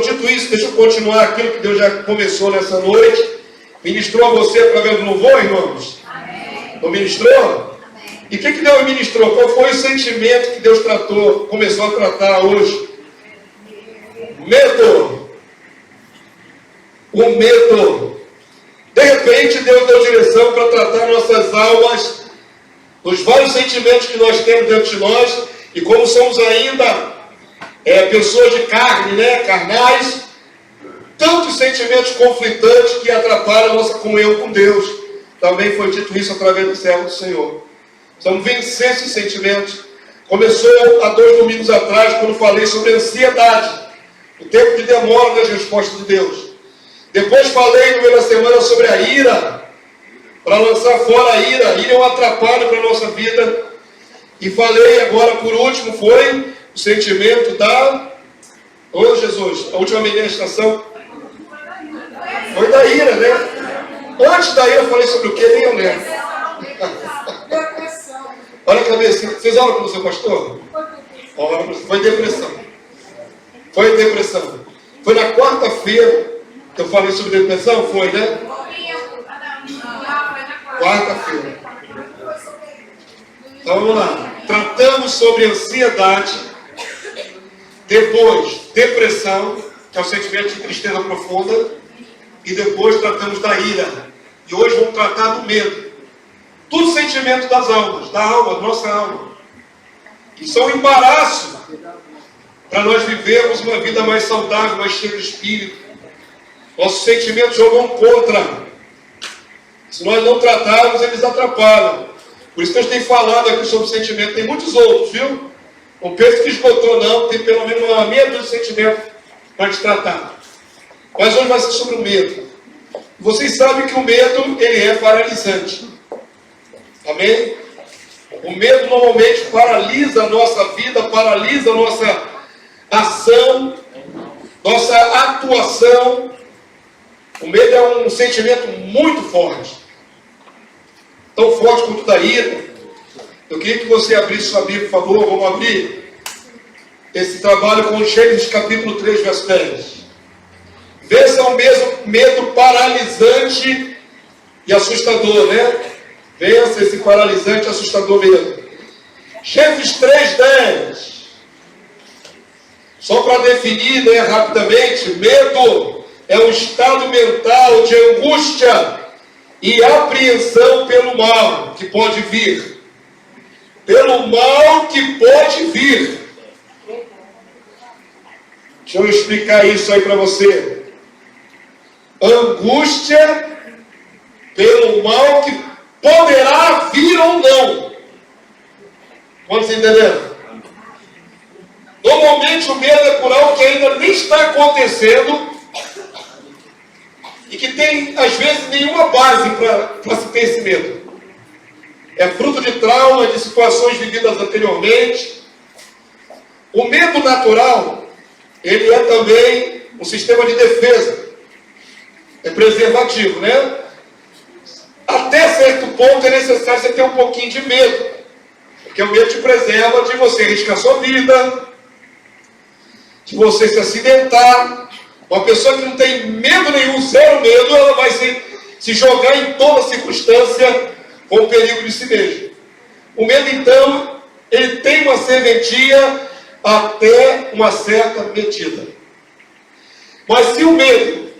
Então, dito isso, deixa eu continuar aquilo que Deus já começou nessa noite. Ministrou a você através do louvor, irmãos? Amém. Não ministrou? Amém. E o que Deus ministrou? Qual foi o sentimento que Deus tratou, começou a tratar hoje? Medo. O medo. De repente, Deus deu direção para tratar nossas almas, dos vários sentimentos que nós temos dentro de nós, e como somos ainda pessoas de carne, né? Carnais, tantos sentimentos conflitantes que atrapalham a nossa comunhão com Deus. Também foi dito isso através do servo do Senhor. Precisamos vencer esses sentimentos. Começou há 2 domingos atrás, quando falei sobre ansiedade, o tempo de demora das respostas de Deus. Depois falei no meio da semana sobre a ira, para lançar fora a ira. A ira é um atrapalho para a nossa vida. E falei agora, por último, foi o sentimento da... Ô Jesus, a última manifestação foi da ira, né? Antes da ira eu falei sobre o que? Nem eu lembro. Olha a cabeça. Vocês oram com o seu pastor? Foi depressão. Foi depressão. Foi na quarta-feira que eu falei sobre depressão? Foi, né? Quarta-feira. Então vamos lá. Tratamos sobre ansiedade, depois depressão, que é o sentimento de tristeza profunda, e depois tratamos da ira. E hoje vamos tratar do medo. Tudo sentimento das almas, da alma, da nossa alma. Isso é um embaraço para nós vivermos uma vida mais saudável, mais cheia de espírito. Nossos sentimentos jogam contra. Se nós não tratarmos, eles atrapalham. Por isso que eu tenho falado aqui sobre sentimento. Tem muitos outros, viu? Não pense que esgotou, não. Tem pelo menos uma meia dúzia de sentimentos para te tratar. Mas hoje vai ser sobre o medo. Vocês sabem que o medo, ele é paralisante. Amém? O medo normalmente paralisa a nossa vida, paralisa a nossa ação, nossa atuação. O medo é um sentimento muito forte. Tão forte quanto da ira. Eu queria que você abrisse sua Bíblia, por favor. Vamos abrir esse trabalho com Gênesis capítulo 3, verso 10. Vença o medo paralisante e assustador, né? Vença esse paralisante e assustador medo. Gênesis 3, 10. Só para definir, né, rapidamente, medo é um estado mental de angústia e apreensão pelo mal que pode vir. Pelo mal que pode vir. Deixa eu explicar isso aí para você. Angústia pelo mal que poderá vir ou não. Pode você entender? Normalmente o medo é por algo que ainda nem está acontecendo e que tem, às vezes, nenhuma base para se ter esse medo. É fruto de trauma, de situações vividas anteriormente. O medo natural, ele é também um sistema de defesa. É preservativo, né? Até certo ponto é necessário você ter um pouquinho de medo. Porque o medo te preserva de você arriscar sua vida, de você se acidentar. Uma pessoa que não tem medo nenhum, zero medo, ela vai se jogar em toda circunstância com o perigo de si mesmo. O medo, então, ele tem uma serventia até uma certa medida. Mas se o medo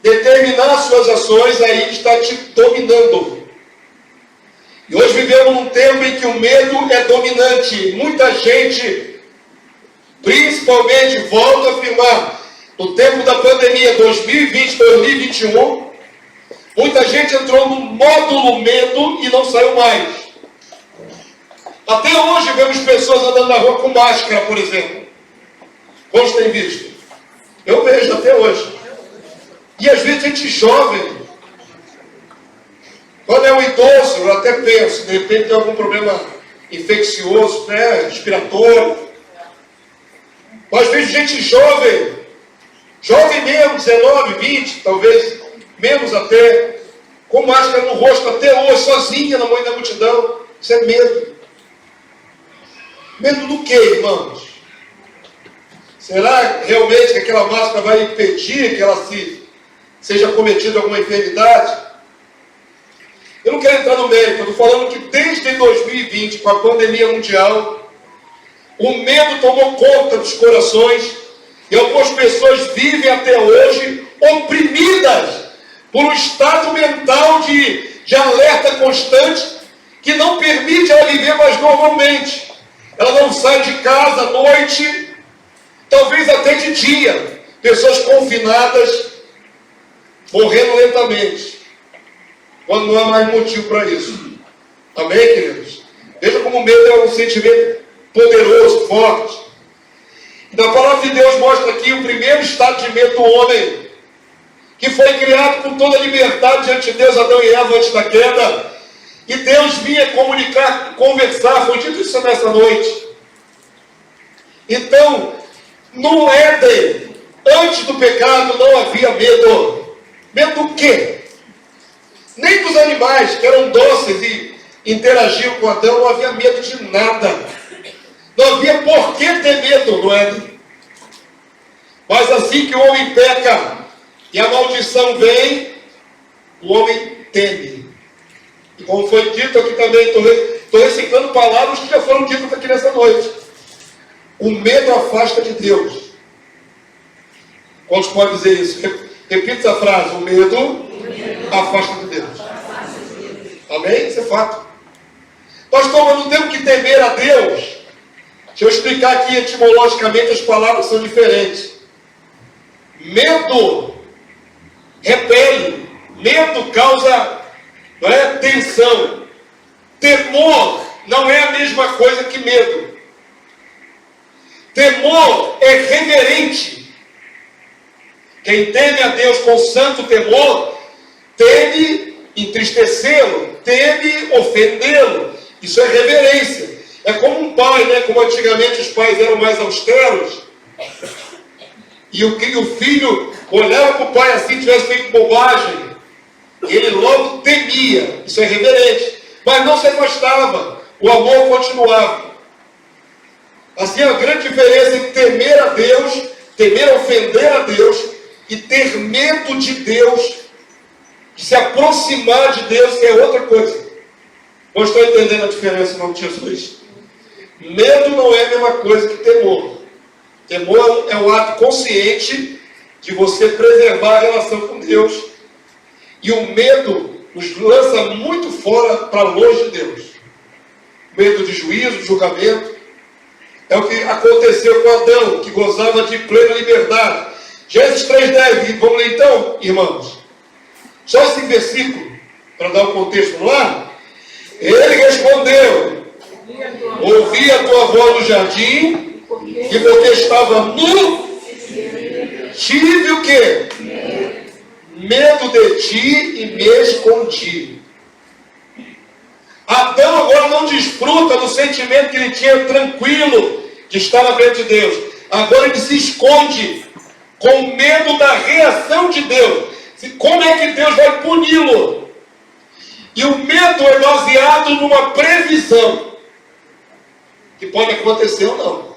determinar suas ações, aí está te dominando. E hoje vivemos num tempo em que o medo é dominante. Muita gente, principalmente, volto a afirmar, no tempo da pandemia 2020-2021, muita gente entrou no módulo medo e não saiu mais. Até hoje vemos pessoas andando na rua com máscara, por exemplo. Quantos têm visto? Eu vejo até hoje. E às vezes gente jovem. Quando é um idoso, eu até penso, de repente tem algum problema infeccioso, né, respiratório. Mas às vezes gente jovem mesmo, 19, 20, talvez menos até, com máscara no rosto até hoje, sozinha no meio da multidão. Isso é medo. Medo do quê, irmãos? Será realmente que aquela máscara vai impedir que ela seja cometida alguma enfermidade? Eu não quero entrar no mérito, eu estou falando que desde 2020, com a pandemia mundial, o medo tomou conta dos corações e algumas pessoas vivem até hoje oprimidas por um estado mental de alerta constante que não permite ela viver mais normalmente. Ela não sai de casa à noite, talvez até de dia. Pessoas confinadas, morrendo lentamente, quando não há mais motivo para isso. Amém, queridos? Veja como o medo é um sentimento poderoso, forte. E na palavra de Deus mostra aqui o primeiro estado de medo do homem, que foi criado com toda a liberdade diante de Deus, Adão e Eva, antes da queda. E Deus vinha comunicar, conversar, foi dito isso nessa noite. Então, no Éden, antes do pecado, não havia medo. Medo do quê? Nem dos animais, que eram dóceis e interagiam com Adão, não havia medo de nada. Não havia por que ter medo no Éden. Mas assim que o homem peca e a maldição vem, o homem teme. E como foi dito aqui também, estou reciclando palavras que já foram ditas aqui nessa noite. O medo afasta de Deus. Quantos podem dizer isso? Repita essa frase. O medo afasta de Deus. Amém? Isso é fato. Pastor, mas não temos que temer a Deus. Deixa eu explicar aqui etimologicamente, as palavras são diferentes. Medo repele. Medo causa, não é, tensão. Temor não é a mesma coisa que medo. Temor é reverente. Quem teme a Deus com santo temor, teme entristecê-lo, teme ofendê-lo. Isso é reverência. É como um pai, né? Como antigamente os pais eram mais austeros. E o filho olhava para o pai assim, tivesse feito bobagem, ele logo temia. Isso é reverente. Mas não se afastava. O amor continuava. Assim, a grande diferença entre temer a Deus, temer ofender a Deus, e ter medo de Deus, de se aproximar de Deus, que é outra coisa. Não estou entendendo a diferença, em nome de Jesus. Medo não é a mesma coisa que temor. Temor é um ato consciente de você preservar a relação com Deus. E o medo nos lança muito fora, para longe de Deus. Medo de juízo, de julgamento. É o que aconteceu com Adão, que gozava de plena liberdade. Gênesis 3:10, vamos ler então, irmãos. Só esse versículo, para dar o contexto lá. Ele respondeu: ouvi a tua voz no jardim, e porque estava nu, tive o quê? Medo de ti e me escondi. Adão agora não desfruta do sentimento que ele tinha tranquilo de estar na frente de Deus. Agora ele se esconde com medo da reação de Deus. Como é que Deus vai puni-lo? E o medo é baseado numa previsão que pode acontecer ou não.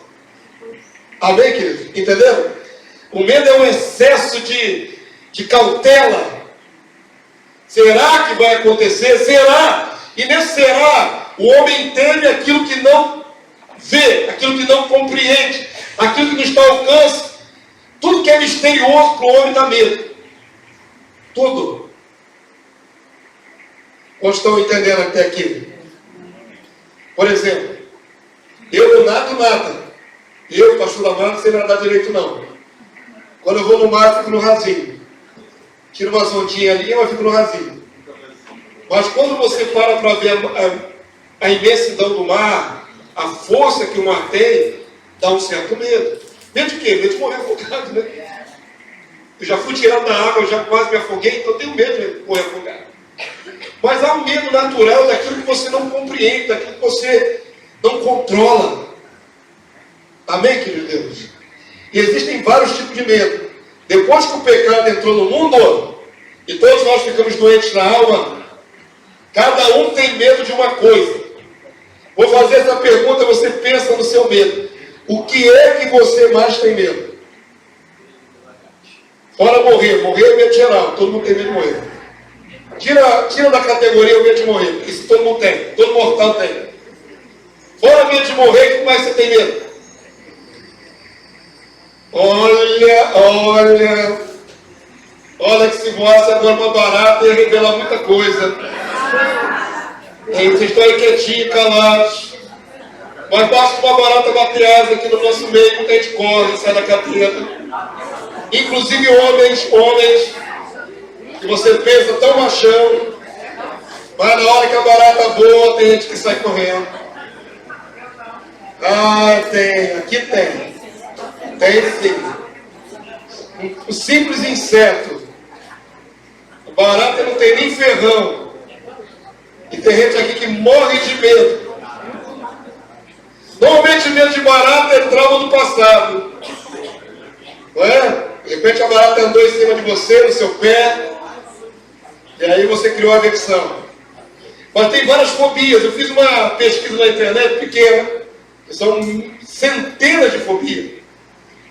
Amém, queridos? Entenderam? O medo é um excesso de cautela. Será que vai acontecer? Será? E nesse será, o homem teme aquilo que não vê, aquilo que não compreende, aquilo que não está ao alcance. Tudo que é misterioso para o homem dá medo. Tudo. Quantos estão entendendo até aqui? Por exemplo, eu não nado nada. Eu, pastor Amaro, não sei nadar direito não. Quando eu vou no mar, eu fico no rasinho. Tiro uma ondinha ali, mas fico no rasinho. Mas quando você para ver a imensidão do mar, a força que o mar tem, dá um certo medo. Medo de quê? Medo de morrer afogado, né? Eu já fui tirado da água, eu já quase me afoguei, então eu tenho medo de morrer afogado. Mas há um medo natural daquilo que você não compreende, daquilo que você não controla. Amém, querido Deus? E existem vários tipos de medo. Depois que o pecado entrou no mundo, e todos nós ficamos doentes na alma, cada um tem medo de uma coisa. Vou fazer essa pergunta, você pensa no seu medo. O que é que você mais tem medo? Fora morrer. Morrer é medo geral. Todo mundo tem medo de morrer. Tira da categoria o medo de morrer. Porque isso todo mundo tem. Todo mortal tem. Fora medo de morrer, o que mais você tem medo? Olha que se voasse agora uma barata ia revelar muita coisa. Vocês estão aí quietinhos, calados. Mas basta uma barata bater asa aqui no nosso meio, muita gente corre, sai da cateta. Inclusive homens, que você pensa tão machão, mas na hora que a barata voa, tem gente que sai correndo. Ah, tem, aqui tem. Tem sim. O simples inseto. A barata não tem nem ferrão. E tem gente aqui que morre de medo. Normalmente medo de barata é trauma do passado. Não é? De repente a barata andou em cima de você, no seu pé. E aí você criou a aversão. Mas tem várias fobias. Eu fiz uma pesquisa na internet pequena. São centenas de fobias.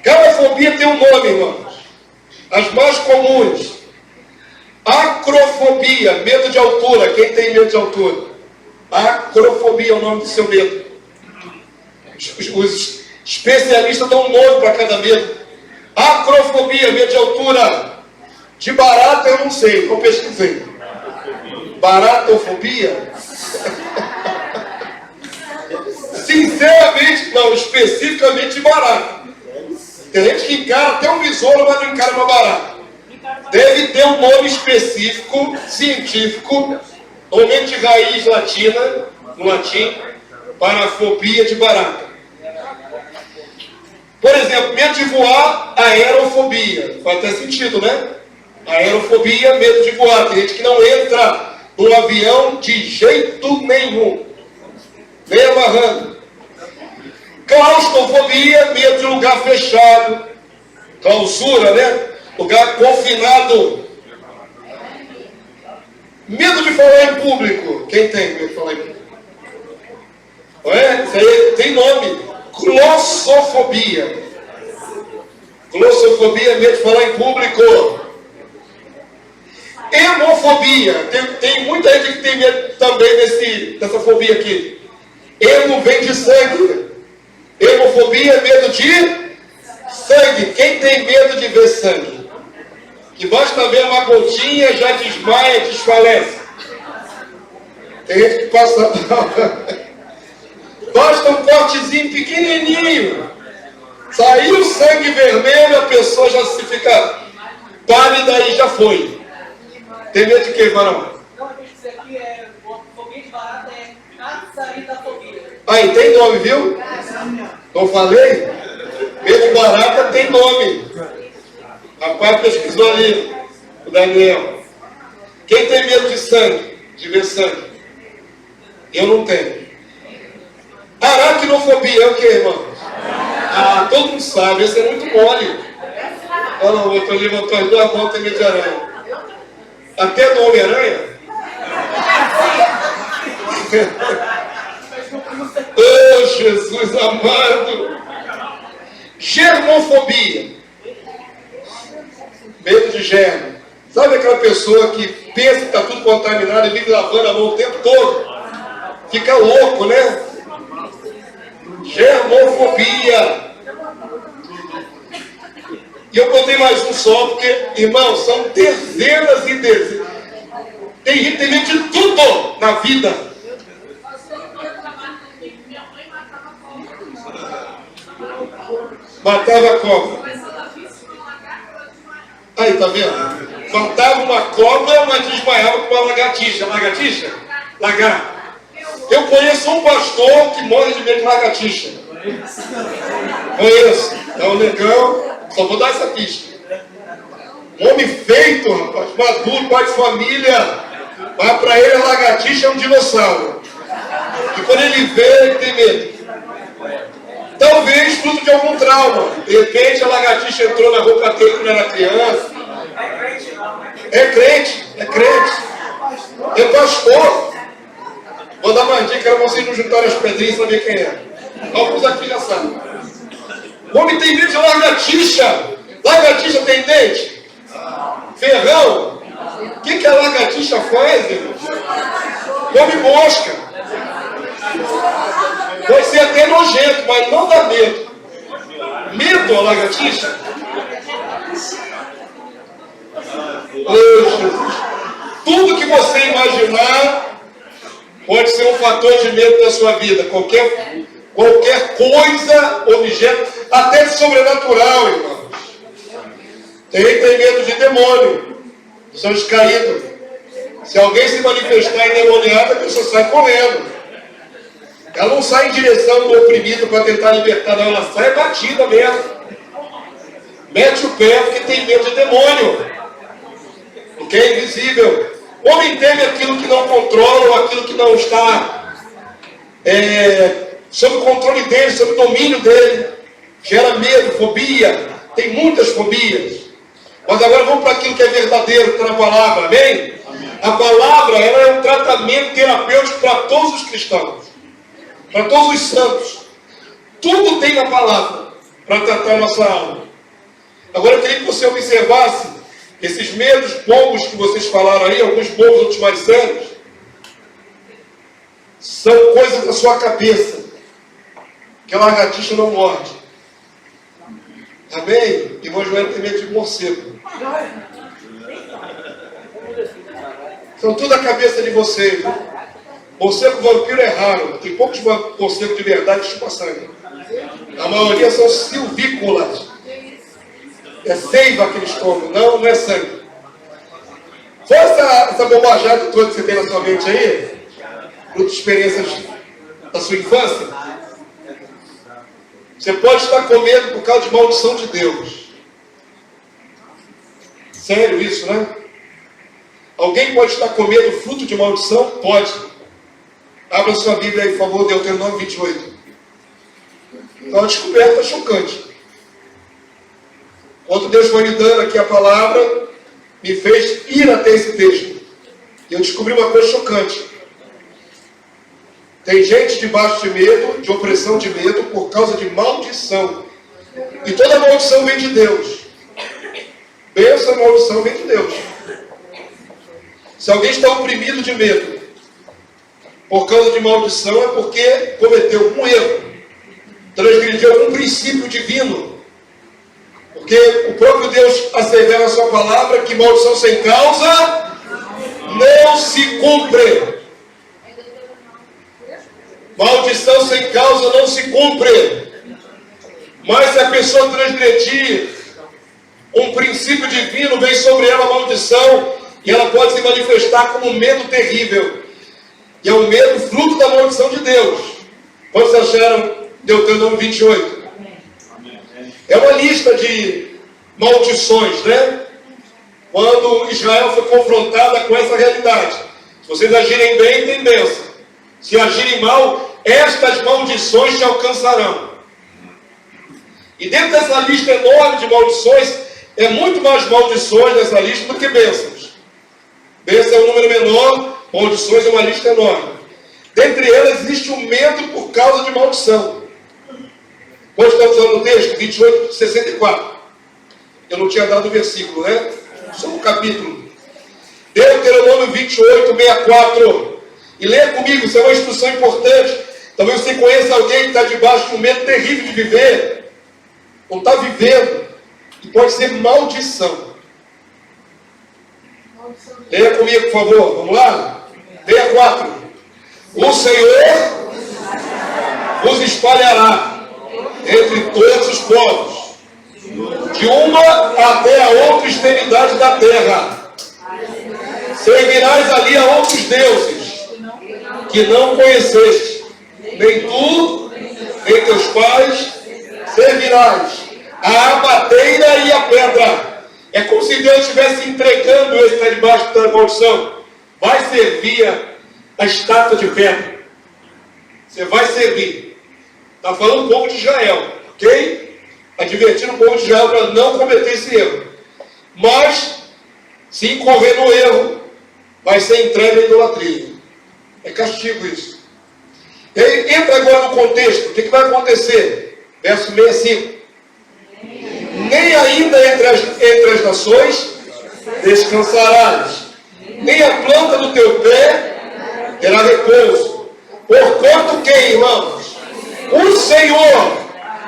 Cada fobia tem um nome, irmãos. As mais comuns. Acrofobia, medo de altura. Quem tem medo de altura? Acrofobia é o nome do seu medo. Os especialistas dão um nome para cada medo. Acrofobia, medo de altura. De barata eu não sei, eu pesquisei. Baratofobia? Sinceramente, não, especificamente de barata. Tem gente que encara até um besouro, mas não encara uma barata. Deve ter um nome específico, científico, normalmente de raiz latina, no latim, para a fobia de barata. Por exemplo, medo de voar, aerofobia. Faz até sentido, né? Aerofobia, medo de voar. Tem gente que não entra no avião de jeito nenhum. Nem amarrando. Claustrofobia, medo de lugar fechado. Clausura, né? Lugar confinado. Medo de falar em público. Quem tem medo de falar em público? Não é? Isso aí tem nome. Glossofobia. Glossofobia, medo de falar em público. Hemofobia. Tem muita gente que tem medo também dessa fobia aqui. Hemo vem de sangue. Hemofobia é medo de sangue. Quem tem medo de ver sangue? Que basta ver uma gotinha, já desmaia, desfalece. Tem gente que passa... Basta um cortezinho pequenininho. Saiu sangue vermelho, a pessoa já se fica pálida e já foi. Tem medo de quê, varão? Não, isso aqui é fobia de barata, é caçaritafobia. Aí, tem nome, viu? Não falei? Medo de barata tem nome. Rapaz pesquisou ali, o Daniel. Quem tem medo de sangue? De ver sangue? Eu não tenho. Aracnofobia é o que, irmão? Ah, todo mundo sabe, esse é muito mole. Olha o outro levantou as duas mãos, tem medo de aranha. Até do Homem-Aranha? Oh, Jesus amado! Germofobia. Medo de germe. Sabe aquela pessoa que pensa que está tudo contaminado e vive lavando a mão o tempo todo? Fica louco, né? Germofobia. E eu botei mais um só, porque, irmão, são dezenas e dezenas. Tem gente de tudo na vida. Matava a cobra. Aí, tá vendo? Matava uma cobra, mas desmaiava com uma lagartixa. Lagartixa? Lagarto. Eu conheço um pastor que morre de medo de lagartixa. Conheço. É um negão. Só vou dar essa pista. Um homem feito, rapaz, maduro, pai de família. Mas para ele a lagartixa é um dinossauro. E quando ele vê, ele tem medo. Talvez fruto de algum trauma. De repente a lagartixa entrou na roupa dele quando era criança. É crente, é crente. É pastor. Vou dar uma dica para vocês não juntarem as pedrinhas e saber quem é. Alguns aqui já sabem. O homem tem medo de lagartixa. Lagartixa tem dente? Ferrão? O que a lagartixa faz, irmão? Come mosca. Pode ser até nojento, mas não dá medo. Medo a lagartixa? Oh, Jesus. Tudo que você imaginar pode ser um fator de medo na sua vida. Qualquer coisa, objeto, até sobrenatural, irmãos. Tem medo de demônio, dos anjos caídos. Se alguém se manifestar endemoniado, a pessoa sai correndo. Ela não sai em direção do oprimido para tentar libertar, não. Ela sai batida mesmo. Mete o pé porque tem medo de demônio. Porque é invisível. O homem teme aquilo que não controla, ou aquilo que não está sob o controle dele, sob o domínio dele. Gera medo, fobia. Tem muitas fobias. Mas agora vamos para aquilo que é verdadeiro, que está na palavra, amém? A palavra, ela é um tratamento terapêutico para todos os cristãos, para todos os santos. Tudo tem na palavra para tratar a nossa alma. Agora eu queria que você observasse esses medos bobos que vocês falaram aí, alguns bobos, outros mais sérios, são coisas da sua cabeça, que a lagartixa não morde. Amém? Irmão Joel tem medo de morcego. São tudo a cabeça de vocês. Morcego vampiro é raro. Tem poucos morcegos de verdade que chupam sangue. A maioria são silvícolas. É seiva que eles comem, não é sangue. Foi essa bobajada toda que você tem na sua mente aí? Muitas experiências da sua infância? Você pode estar com medo por causa de maldição de Deus. Sério isso, né? Alguém pode estar com medo fruto de maldição? Pode. Abra sua Bíblia aí, por favor, Deuteronômio 28. Então, uma descoberta chocante. Quando Deus foi me dando aqui a palavra, me fez ir até esse texto. E eu descobri uma coisa chocante. Tem gente debaixo de medo, de opressão de medo, por causa de maldição. E toda maldição vem de Deus. Bênção e maldição vem de Deus. Se alguém está oprimido de medo, por causa de maldição, é porque cometeu um erro. Transgrediu algum princípio divino. Porque o próprio Deus assevera na sua palavra que maldição sem causa não se cumpre. Maldição sem causa não se cumpre. Mas se a pessoa transgredir um princípio divino, vem sobre ela a maldição, e ela pode se manifestar como um medo terrível. E é um medo fruto da maldição de Deus. Quantos acharam Deuteronômio 28? É uma lista de maldições, né? Quando Israel foi confrontada com essa realidade. Se vocês agirem bem, tem bênção. Se agirem mal, estas maldições te alcançarão. E dentro dessa lista enorme de maldições, é muito mais maldições nessa lista do que bênçãos. Bênção é um número menor, maldições é uma lista enorme. Dentre elas existe o medo por causa de maldição. Quando estamos falando no texto, 28, 64. Eu não tinha dado o versículo, né? Só um capítulo. Deuteronômio 28, 64. E leia comigo, isso é uma instrução importante. Talvez você conheça alguém que está debaixo de um medo terrível de viver. Ou está vivendo. E pode ser maldição. Leia comigo, por favor. Vamos lá? 64. O Senhor os espalhará entre todos os povos, de uma até a outra extremidade da terra. Servirás ali a outros deuses que não conheceste, nem tu, nem teus pais, servirás a abateira e a pedra. É como se Deus estivesse entregando esse que está debaixo da maldição. Vai servir a estátua de pedra. Você vai servir. Está falando um pouco de Israel, ok? Advertindo o povo de Israel para não cometer esse erro. Mas, se incorrer no erro, vai ser entregue à idolatria. É castigo isso. E aí, entra agora no contexto. O que vai acontecer? Verso 65. nem ainda entre as nações descansarás, nem a planta do teu pé terá repouso. Porquanto que, irmãos, o Senhor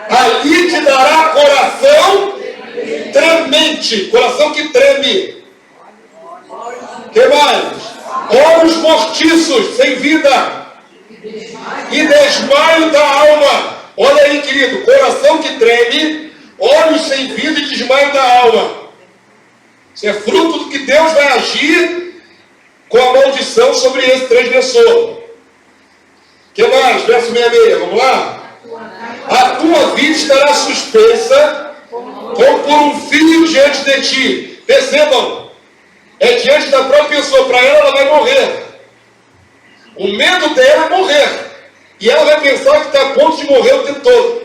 ali te dará coração tremente, coração que treme. Que mais? Olhos mortiços, sem vida, e desmaio da alma. Olha aí, querido, coração que treme, olhos sem vida e desmaio da alma. Isso é fruto do que Deus vai agir com a maldição sobre esse transgressor. Que mais? Verso 66, vamos lá? A tua vida estará suspensa como por um fio diante de ti. Percebam, é diante da própria pessoa. Para ela vai morrer. O medo dela é morrer. E ela vai pensar que está a ponto de morrer o tempo todo.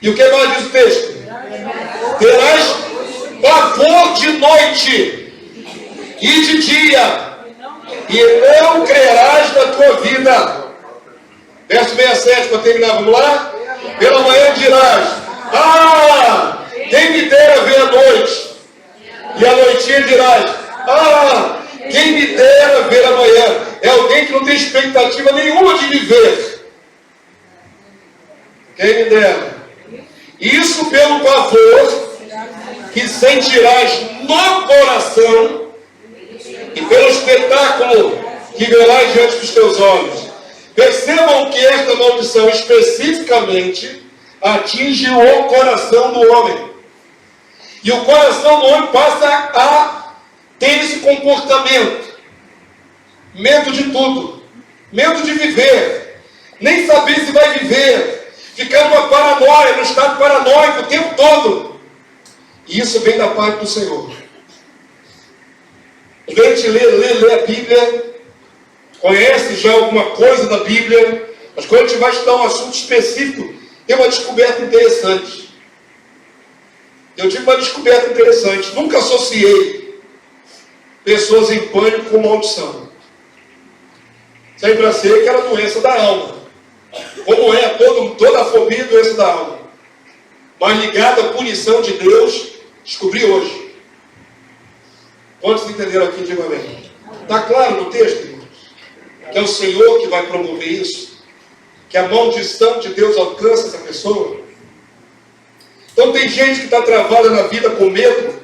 E o que mais diz o texto? Terás pavor de noite e de dia, e não crerás na tua vida. Verso 67, para terminar, vamos lá? Pela manhã dirás: ah, quem me dera ver a noite. E à noitinha dirás: ah, quem me dera ver amanhã. É alguém que não tem expectativa nenhuma de viver. Quem me dera. Isso pelo pavor que sentirás no coração e pelo espetáculo que verás diante dos teus olhos. Percebam que esta maldição especificamente atinge o coração do homem. E o coração do homem passa a ter esse comportamento. Medo de tudo. Medo de viver. Nem saber se vai viver. Ficar numa paranoia, num estado paranoico o tempo todo. E isso vem da parte do Senhor. A gente lê a Bíblia, conhece já alguma coisa da Bíblia, mas quando a gente vai estudar um assunto específico, tem uma descoberta interessante. Eu tive uma descoberta interessante. Nunca associei pessoas em pânico com maldição. Sempre achei que era doença da alma. Como é toda a fobia e doença da alma. Mas ligada à punição de Deus, descobri hoje. Quantos entenderam aqui? Diga amém. Está claro no texto, irmãos? Que é o Senhor que vai promover isso. Que a maldição de Deus alcança essa pessoa. Então tem gente que está travada na vida com medo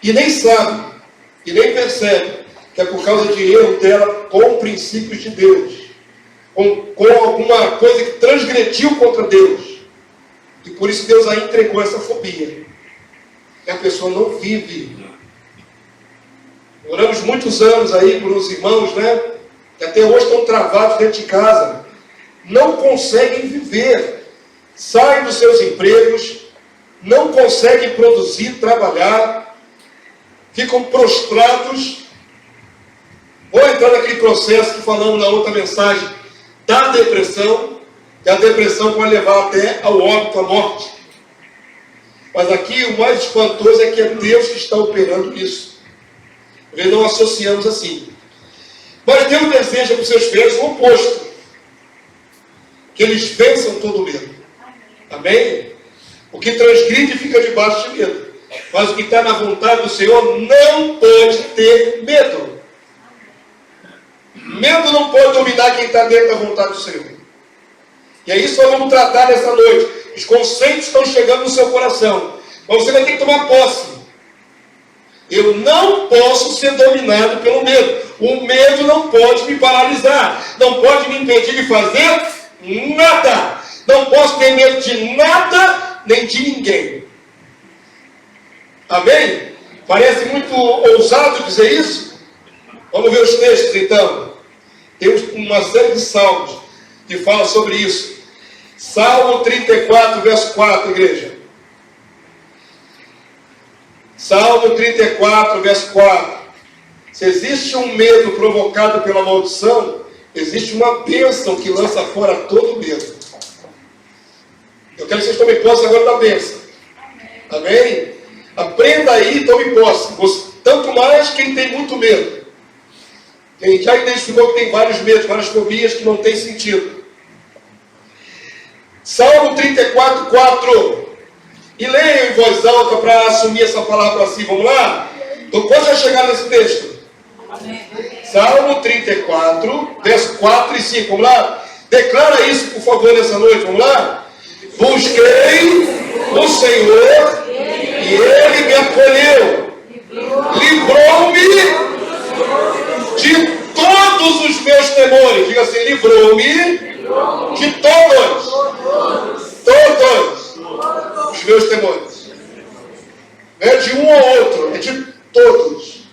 e nem sabe, e nem percebe que é por causa de erro dela com princípios de Deus, com alguma coisa que transgrediu contra Deus. E por isso Deus a entregou essa fobia. E a pessoa não vive. Oramos muitos anos aí por uns irmãos, né? Que até hoje estão travados dentro de casa. Não conseguem viver. Saem dos seus empregos, não conseguem produzir, trabalhar, ficam prostrados. Vou entrar naquele processo que falamos na outra mensagem, da depressão, que a depressão pode levar até ao óbito, à morte. Mas aqui o mais espantoso é que é Deus que está operando isso. Nós não associamos assim. Mas Deus deseja para os seus filhos o oposto. Que eles vençam todo medo. Amém? O que transgride fica debaixo de medo. Mas o que está na vontade do Senhor não pode ter medo. Medo não pode dominar quem está dentro da vontade do Senhor. E é isso que nós vamos tratar nessa noite. Os conceitos estão chegando no seu coração. Mas você vai ter que tomar posse. Eu não posso ser dominado pelo medo. O medo não pode me paralisar. Não pode me impedir de fazer nada. Não posso ter medo de nada, nem de ninguém. Amém? Parece muito ousado dizer isso? Vamos ver os textos então. Temos uma série de salmos que falam sobre isso. Salmo 34, verso 4, igreja. Salmo 34, verso 4. Se existe um medo provocado pela maldição, existe uma bênção que lança fora todo medo. Eu quero que vocês tomem posse agora da bênção. Amém? Aprenda aí e tome posse. Tanto mais quem tem muito medo. Quem já identificou que tem vários medos, várias fobias que não tem sentido. Salmo 34, 4. E leia em voz alta para assumir essa palavra para si. Vamos lá? Então, quando já chegar nesse texto? Salmo 34, verso 4 e 5. Vamos lá? Declara isso, por favor, nessa noite. Vamos lá? Busquei o Senhor e Ele me acolheu. Livrou-me de todos os meus temores. Diga assim, livrou-me de todos os meus temores. Não é de um ou outro, é de todos.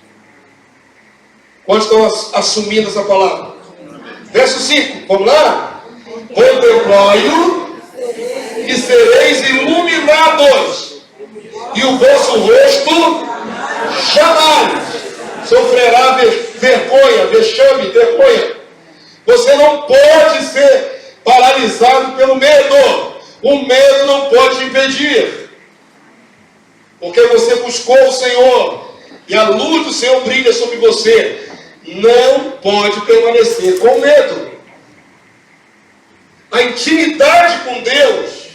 Quantos estão assumindo essa palavra? Verso 5, vamos lá? Contemplai-o e sereis iluminados, e o vosso rosto jamais sofrerá vergonha, vexame, vergonha. Você não pode ser paralisado pelo medo. O medo não pode te impedir. Porque você buscou o Senhor e a luz do Senhor brilha sobre você. Não pode permanecer com medo. A intimidade com Deus,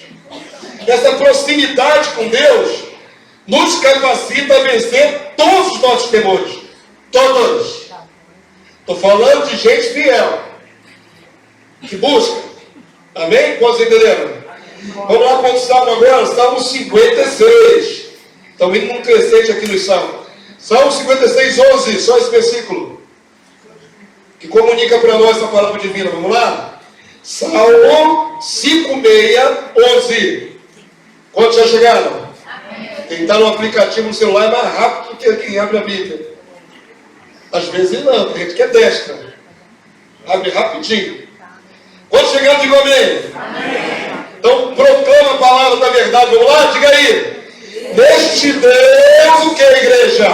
essa proximidade com Deus, nos capacita a vencer todos os nossos temores. Todos. Estou falando de gente fiel, que busca. Amém? Quantos entenderam? Vamos lá para o Salmo agora, Salmo 56. Estamos indo num crescente aqui no Salmo. Salmo 56, 11, só esse versículo, que comunica para nós a palavra divina. Vamos lá? Salmo 56, 11. Quantos já chegaram? Quem está no aplicativo no celular é mais rápido do que quem abre a Bíblia. Às vezes não, tem gente que é destra. Abre rapidinho. Quando chegar, diga amém. Então proclama a palavra da verdade. Vamos lá? Diga aí. Neste Deus, o que é a igreja?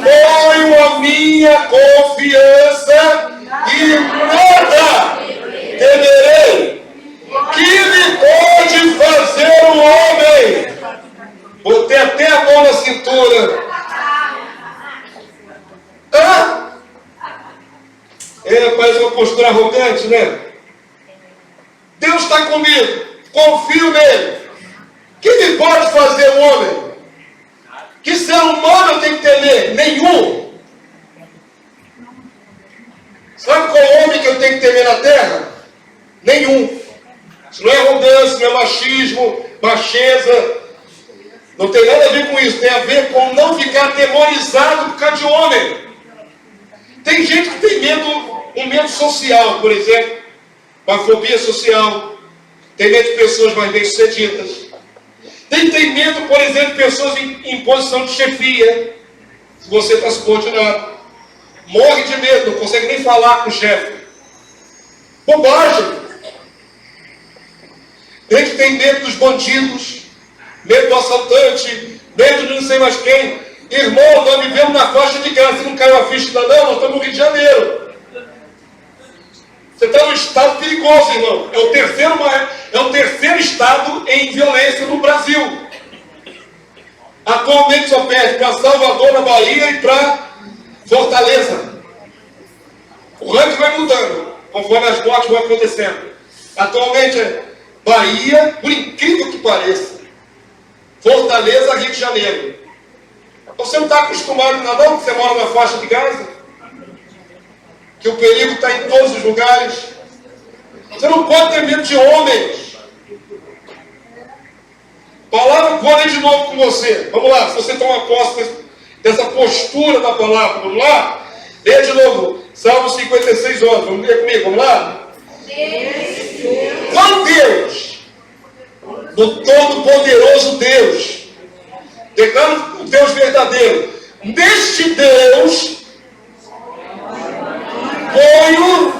Ponho a minha confiança e nada temerei. Que me pode fazer o homem? Botei até a mão na cintura. Hã? Parece uma postura arrogante, né? Deus está comigo, confio nele. Que me pode fazer o homem? Que ser humano eu tenho que temer? Nenhum. Sabe qual homem que eu tenho que temer na terra? Nenhum. Isso não é arrogância, não é machismo, macheza. Não tem nada a ver com isso. Tem a ver com não ficar atemorizado por causa de homem. Tem gente que tem medo, um medo social, por exemplo. Uma fobia social. Tem medo de pessoas mais bem-sucedidas. Tem medo, por exemplo, de pessoas em posição de chefia. Se você está subordinado. Morre de medo, não consegue nem falar com o chefe. Bobagem. Gente que tem medo dos bandidos, medo do assaltante, medo de não sei mais quem. Irmão, nós vivemos na faixa de Gaza. Se não caiu a ficha ainda não, nós estamos no Rio de Janeiro. Você está num estado perigoso, irmão. É o terceiro estado em violência no Brasil. Atualmente só perde para Salvador, na Bahia, e para Fortaleza. O ranking vai mudando, conforme as mortes vão acontecendo. Atualmente é Bahia, por incrível que pareça, Fortaleza, Rio de Janeiro. Você não está acostumado ainda não, que você mora na faixa de Gaza? Que o perigo está em todos os lugares. Você não pode ter medo de homens. Palavra, vou ler de novo com você. Vamos lá, se você toma posse dessa postura da palavra, vamos lá? Leia de novo, Salmo 56, 11. Vamos ler comigo, vamos lá? Qual Deus? Do Todo-Poderoso Deus. Declaro o Deus verdadeiro. Neste Deus ponho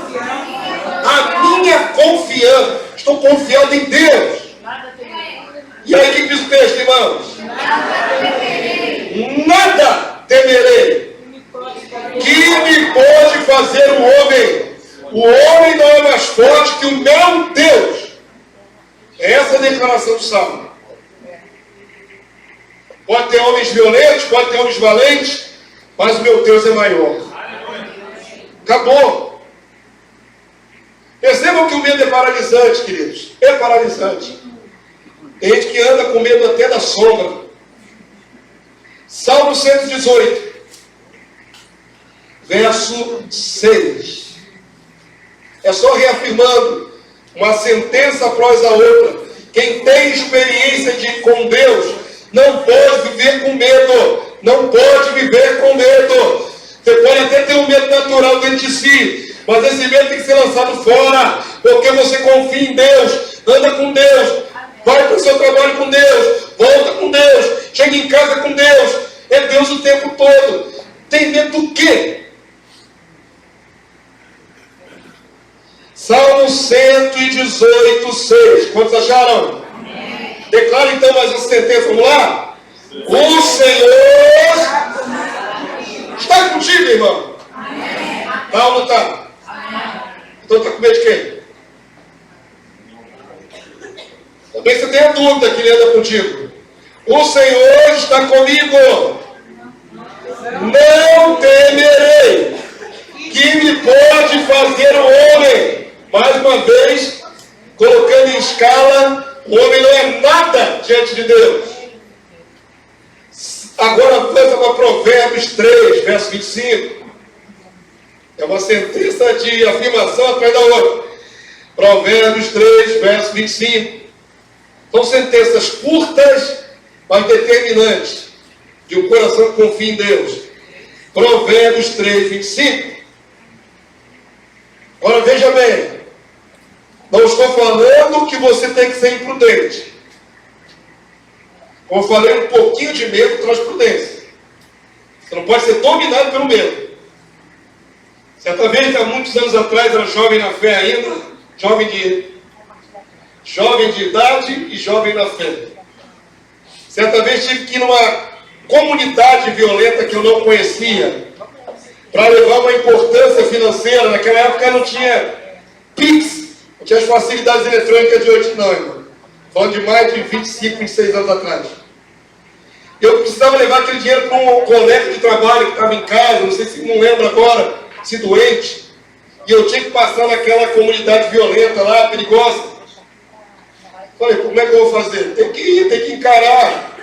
a minha confiança. Estou confiando em Deus. E aí o que diz o texto, irmãos? Nada temerei. Que me pode fazer o homem? O homem não é mais forte que o meu Deus. Essa é a declaração do Salmo. Pode ter homens violentos, pode ter homens valentes, mas o meu Deus é maior. Acabou. Percebam que o medo é paralisante, queridos. É paralisante. Tem gente que anda com medo até da sombra. Salmo 118, verso 6. É só reafirmando uma sentença após a outra. Quem tem experiência com Deus não pode viver com medo. Não pode viver com medo. Você pode até ter um medo natural dentro de si, mas esse medo tem que ser lançado fora, porque você confia em Deus, anda com Deus, vai para o seu trabalho com Deus, volta com Deus, chega em casa com Deus, é Deus o tempo todo. Tem medo do quê? Salmo 118, 6. Quantos acharam? Amém. Declara então mais essa sentença, vamos lá? O Senhor está contigo, irmão. Amém. Tá ou não está? Então está com medo de quem? Talvez você tenha dúvida que ele anda contigo. O Senhor está comigo. Não temerei. Que me pode fazer o homem? Mais uma vez, colocando em escala, o homem não é nada diante de Deus. Agora vamos para Provérbios 3, verso 25. É uma sentença de afirmação atrás da outra. Provérbios 3, verso 25. São sentenças curtas, mas determinantes, de um coração que confia em Deus. Provérbios 3, 25. Agora veja bem, não estou falando que você tem que ser imprudente. Como eu falei, um pouquinho de medo traz prudência. Você não pode ser dominado pelo medo. Certa vez, há muitos anos atrás, era jovem na fé ainda, jovem de idade e jovem na fé. Certa vez tive que ir numa comunidade violenta que eu não conhecia, para levar uma importância financeira. Naquela época não tinha Pix, não tinha as facilidades eletrônicas de hoje não, irmão. Falando de mais de 25, 26 anos atrás. Eu precisava levar aquele dinheiro para um colega de trabalho que estava em casa, não sei se não lembro agora, se doente. E eu tinha que passar naquela comunidade violenta lá, perigosa. Falei, como é que eu vou fazer? Tem que ir, tem que encarar.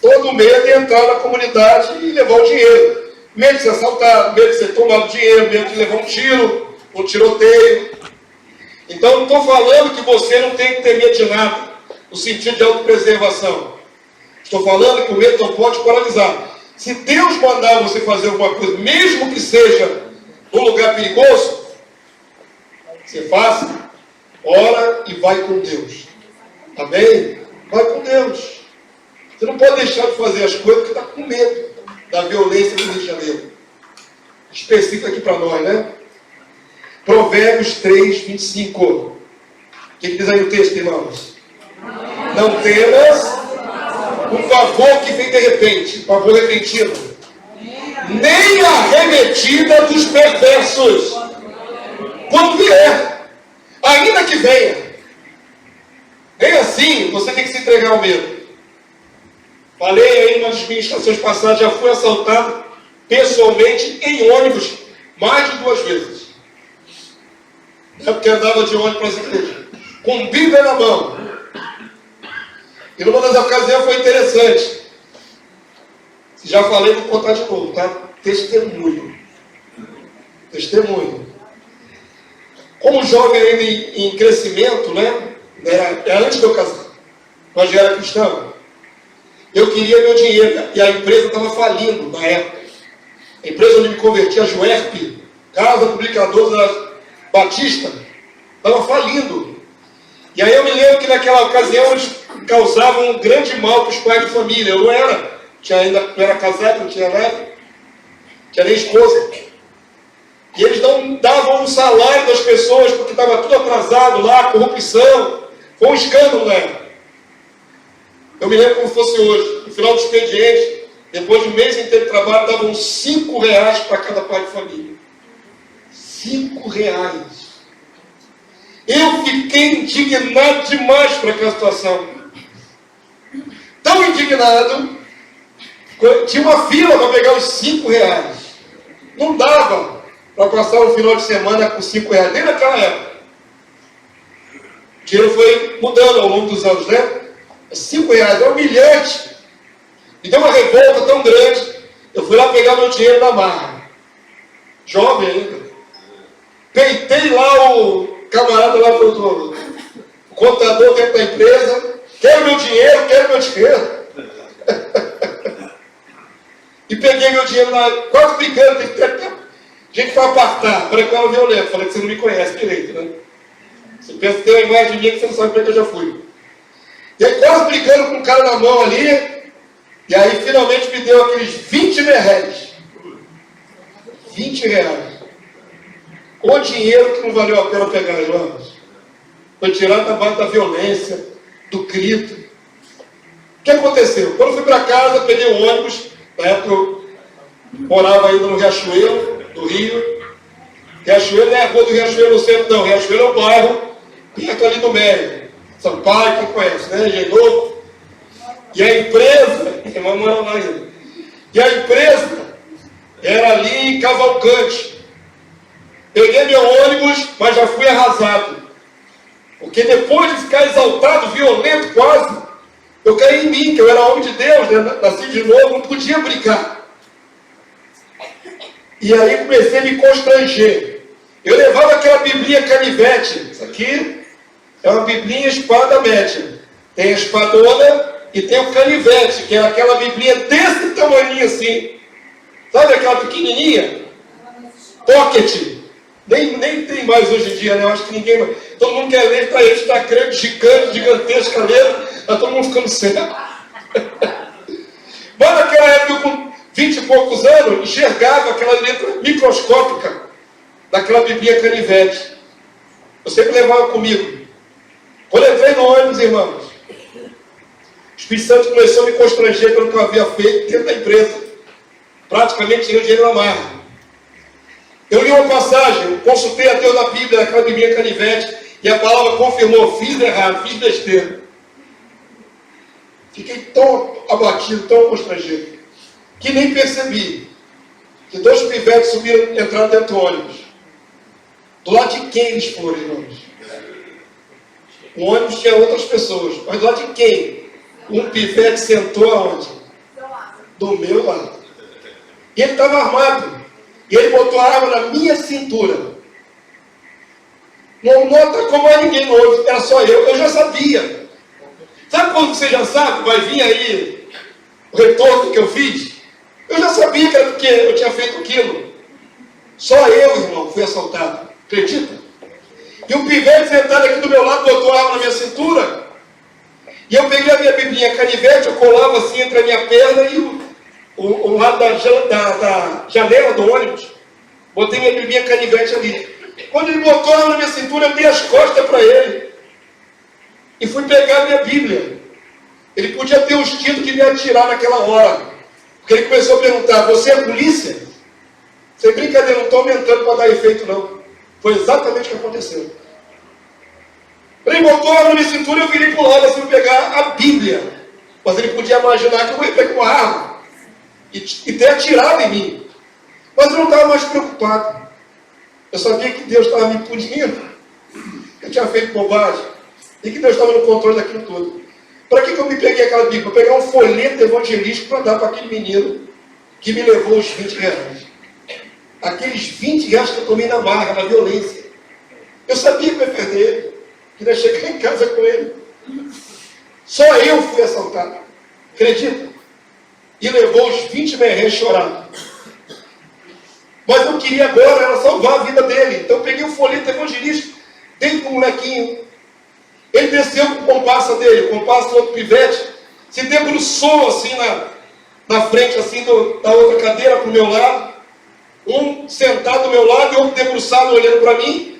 Todo medo de entrar na comunidade e levar o dinheiro. Medo de ser assaltado, medo de ser tomado dinheiro, medo de levar um tiro, um tiroteio. Então, não estou falando que você não tem que ter medo de nada, no sentido de autopreservação. Estou falando que o medo não pode paralisar. Se Deus mandar você fazer alguma coisa, mesmo que seja num lugar perigoso, você faça, ora e vai com Deus. Amém? Vai com Deus. Você não pode deixar de fazer as coisas porque está com medo da violência do Rio de Janeiro. Específico aqui para nós, né? Provérbios 3, 25. O que diz aí o texto, irmãos? Não temas o pavor que vem de repente, pavor repentino, nem a arremetida dos perversos, quando vier, ainda que venha. Nem assim você tem que se entregar ao medo. Falei aí nas ministrações passadas, já fui assaltado pessoalmente em ônibus mais de 2 vezes. É porque andava de ônibus para as igrejas, com Bíblia na mão. E numa das ocasiões foi interessante. Já falei, vou contar de novo, tá? Testemunho. Como jovem ainda em crescimento, né? Era antes de eu casar, mas já era cristão. Eu queria meu dinheiro, e a empresa estava falindo na época. A empresa onde me converti, a Juerp, Casa Publicadora Batista, estava falindo. E aí eu me lembro que naquela ocasião eles causavam um grande mal para os pais de família. Eu não era casado, não tinha nada, tinha nem esposa. E eles não davam um salário das pessoas porque estava tudo atrasado lá, corrupção. Foi um escândalo, né? Eu me lembro como fosse hoje. No final do expediente, depois de um mês inteiro de trabalho, davam R$5 para cada pai de família. R$5. Eu fiquei indignado demais para aquela situação. Tão indignado, tinha uma fila para pegar os R$5. Não dava para passar um final de semana com R$5, nem naquela época. O dinheiro foi mudando ao longo dos anos, né? R$ 5, é humilhante. Me deu uma revolta tão grande. Eu fui lá pegar meu dinheiro na marra. Jovem ainda. Peitei lá o camarada lá o contador dentro da empresa. Quero meu dinheiro, quero meu dinheiro. E peguei meu dinheiro lá, quase brigando. Gente para apartar. Falei com ela violento. Falei que você não me conhece direito, né? Você pensa que tem uma imagem de mim que você não sabe como é que eu já fui. E aí quase brigando com o cara na mão ali. E aí finalmente me deu aqueles 20 merréis. R$ 20. O dinheiro que não valeu a pena pegar, irmãos. Foi tirado da base da violência, do grito. O que aconteceu? Quando eu fui para casa, peguei o ônibus. Na época eu morava ainda no Riachuelo, do Rio. Riachuelo não é a rua do Riachuelo no centro, não. Riachuelo é o bairro perto ali do Médio. São Paulo, quem conhece, né? Engenhoso. E a empresa, irmã mora lá ainda. E a empresa era ali em Cavalcante. Peguei meu ônibus, mas já fui arrasado. Porque depois de ficar exaltado, violento quase, eu caí em mim, que eu era homem de Deus, né? Nasci de novo, não podia brincar. E aí comecei a me constranger. Eu levava aquela biblinha canivete. Isso aqui é uma biblinha espada média. Tem a espadona e tem o canivete, que é aquela biblinha desse tamanho assim. Sabe aquela pequenininha? Pocket. Nem tem mais hoje em dia, né? Eu acho que ninguém mais. Todo mundo quer ler para eles, está crendo gigantesca mesmo. Está todo mundo ficando cego. Mas naquela época, com 20 e poucos anos, enxergava aquela letra microscópica daquela biblinha canivete. Eu sempre levava comigo. Quando eu entrei no ônibus, irmãos, o Espírito Santo começou a me constranger pelo que eu havia feito dentro da empresa. Praticamente tinha o dinheiro na marra. Eu li uma passagem, consultei a Deus na Bíblia, naquela biblinha canivete, e a palavra confirmou: fiz errado, fiz besteira. Fiquei tão abatido, tão constrangido, que nem percebi que 2 pivetes subiram, entraram dentro do ônibus. Do lado de quem eles foram, irmãos? O ônibus tinha outras pessoas, mas do lado de quem? Um pivete sentou aonde? Do meu lado. E ele estava armado. E ele botou a arma na minha cintura. Não atacou mais ninguém no ônibus, era só eu. Eu já sabia. Sabe quando você já sabe? Vai vir aí o retorno que eu fiz? Eu já sabia que era porque eu tinha feito aquilo. Só eu, irmão, fui assaltado. Acredita? E um pivete sentado aqui do meu lado botou a arma na minha cintura. E eu peguei a minha biblinha canivete, eu colava assim entre a minha perna e o lado da janela do ônibus. Botei minha biblinha canivete ali. Quando ele botou a arma na minha cintura, eu dei as costas para ele. E fui pegar a minha Bíblia. Ele podia ter o instinto de me atirar naquela hora. Porque ele começou a perguntar: você é polícia? Sem brincadeira, não estou aumentando para dar efeito não. Foi exatamente o que aconteceu. Ele botou a arma na minha cintura e eu virei para o lado assim para pegar a Bíblia. Mas ele podia imaginar que eu ia pegar uma arma e ter atirado em mim. Mas eu não estava mais preocupado. Eu sabia que Deus estava me punindo. Eu tinha feito bobagem. E que Deus estava no controle daquilo tudo. Para que eu me peguei aquela Bíblia? Para pegar um folheto evangelístico para dar para aquele menino que me levou os R$ 20. Aqueles R$ 20 que eu tomei na marra, na violência. Eu sabia que eu ia perder ele, que ia chegar em casa com ele. Só eu fui assaltado. Acredita? E levou os 20 merréis chorando. Mas eu queria agora era salvar a vida dele. Então eu peguei o folheto evangelístico, dei para o molequinho. Ele desceu com o compasso dele, o compasso do outro pivete, se debruçou assim na frente assim da outra cadeira para o meu lado. Um sentado do meu lado e outro debruçado olhando para mim.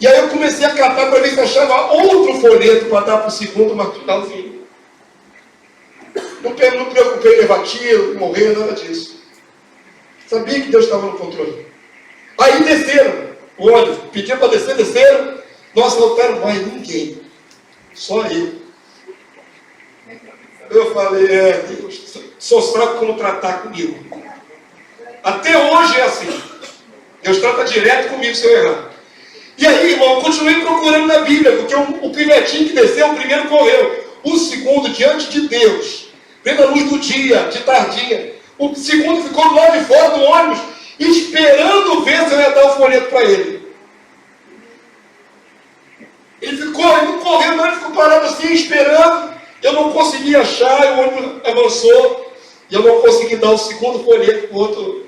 E aí eu comecei a catar para ver se achava outro folheto para dar para o segundo martelzinho. Não me preocupei em levar tiro, morrer, nada disso. Sabia que Deus estava no controle. Aí desceram o ônibus, pediram para descer, desceram. Não assaltaram mais ninguém. Só eu. Eu falei: Deus, só sabe como tratar comigo. Até hoje é assim. Deus trata direto comigo se eu errar. E aí, irmão, eu continuei procurando na Bíblia, porque o pivetinho que desceu, o primeiro correu. O segundo, diante de Deus, vendo a luz do dia, de tardinha. O segundo ficou do lado de fora do ônibus, esperando ver se eu ia dar o folheto para ele. Ele não correu, não, ele ficou parado assim, esperando. Eu não consegui achar, e o ônibus avançou, e eu não consegui dar o segundo folheto para o outro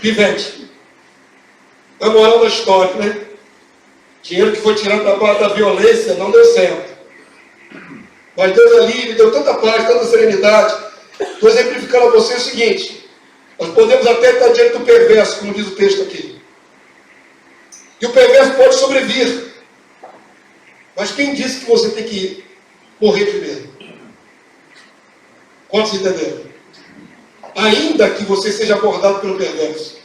pivete. A moral da história, né? Dinheiro que foi tirado da violência não deu certo. Mas Deus ali me deu tanta paz, tanta serenidade. Estou exemplificando a você o seguinte: nós podemos até estar diante do perverso, como diz o texto aqui. E o perverso pode sobrevir. Mas quem disse que você tem que morrer primeiro? Quantos entenderam? Ainda que você seja abordado pelo perverso,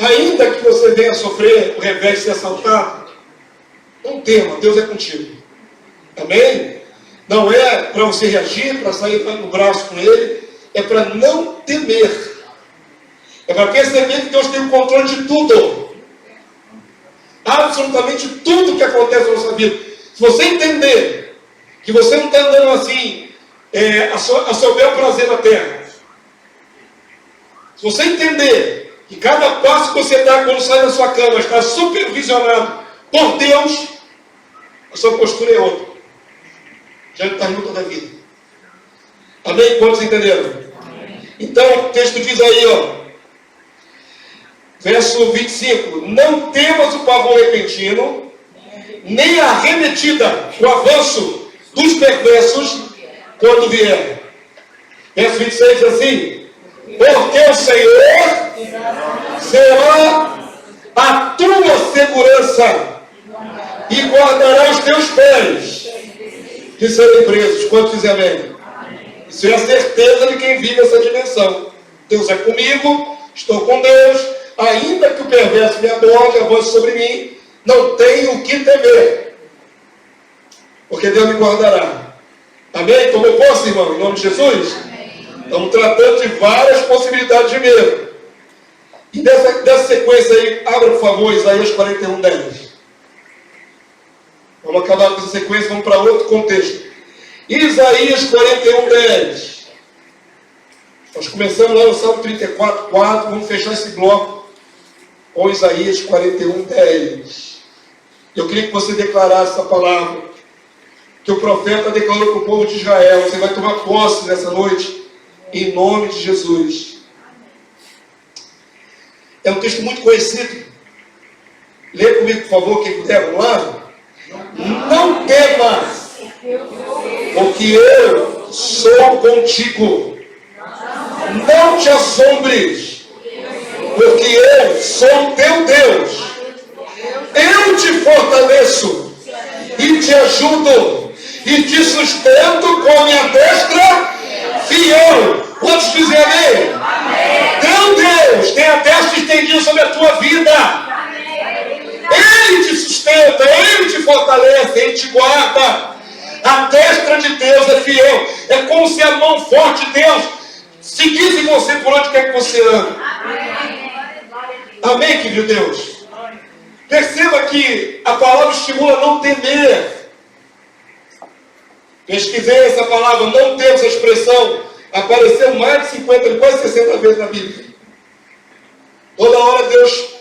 ainda que você venha sofrer o revés de ser assaltado, não tema, Deus é contigo. Amém? Não é para você reagir, para sair no braço com Ele, é para não temer. É para perceber que Deus tem o controle de tudo. Absolutamente tudo que acontece na nossa vida. Se você entender que você não está andando assim, a seu bel prazer na terra. Se você entender que cada passo que você dá quando sai da sua cama está supervisionado por Deus, a sua postura é outra. Já está em luta da vida. Amém? Quantos entenderam? Amém. Então o texto diz aí, ó. Verso 25. Não temas o pavor repentino, nem a arremetida, o avanço dos perversos quando vier. Verso 26 diz assim: porque o Senhor será a tua segurança e guardará os teus pés de serem presos. Quantos dizem amém? Isso é a certeza de quem vive essa dimensão. Deus é comigo, estou com Deus. Ainda que o perverso me aborde, avance sobre mim, não tenho o que temer, porque Deus me guardará. Amém? Tomou posse, irmão, em nome de Jesus? Amém. Estamos tratando de várias possibilidades de medo. E dessa sequência aí, abra por favor Isaías 41, 10. Vamos acabar com essa sequência, vamos para outro contexto. Isaías 41, 10. Nós começamos lá no Salmo 34, 4. Vamos fechar esse bloco com Isaías 41, 10. Eu queria que você declarasse essa palavra que o profeta declarou para o povo de Israel. Você vai tomar posse nessa noite, em nome de Jesus. É um texto muito conhecido. Lê comigo, por favor, quem puder, vamos lá. Não temas, porque eu sou contigo. Não te assombres, porque eu sou teu Deus. Eu te fortaleço e te ajudo e te sustento com a minha destra fiel. Quantos dizem amém? Teu Deus tem a destra estendida sobre a tua vida. Ele te sustenta, Ele te fortalece, Ele te guarda. A destra de Deus é fiel. É como se a mão forte de Deus seguisse você por onde quer que você ande. Amém, querido Deus? Perceba que a palavra estimula a não temer. Pesquisei essa palavra, não temer, essa expressão. Apareceu mais de 50, quase 60 vezes na Bíblia. Toda hora Deus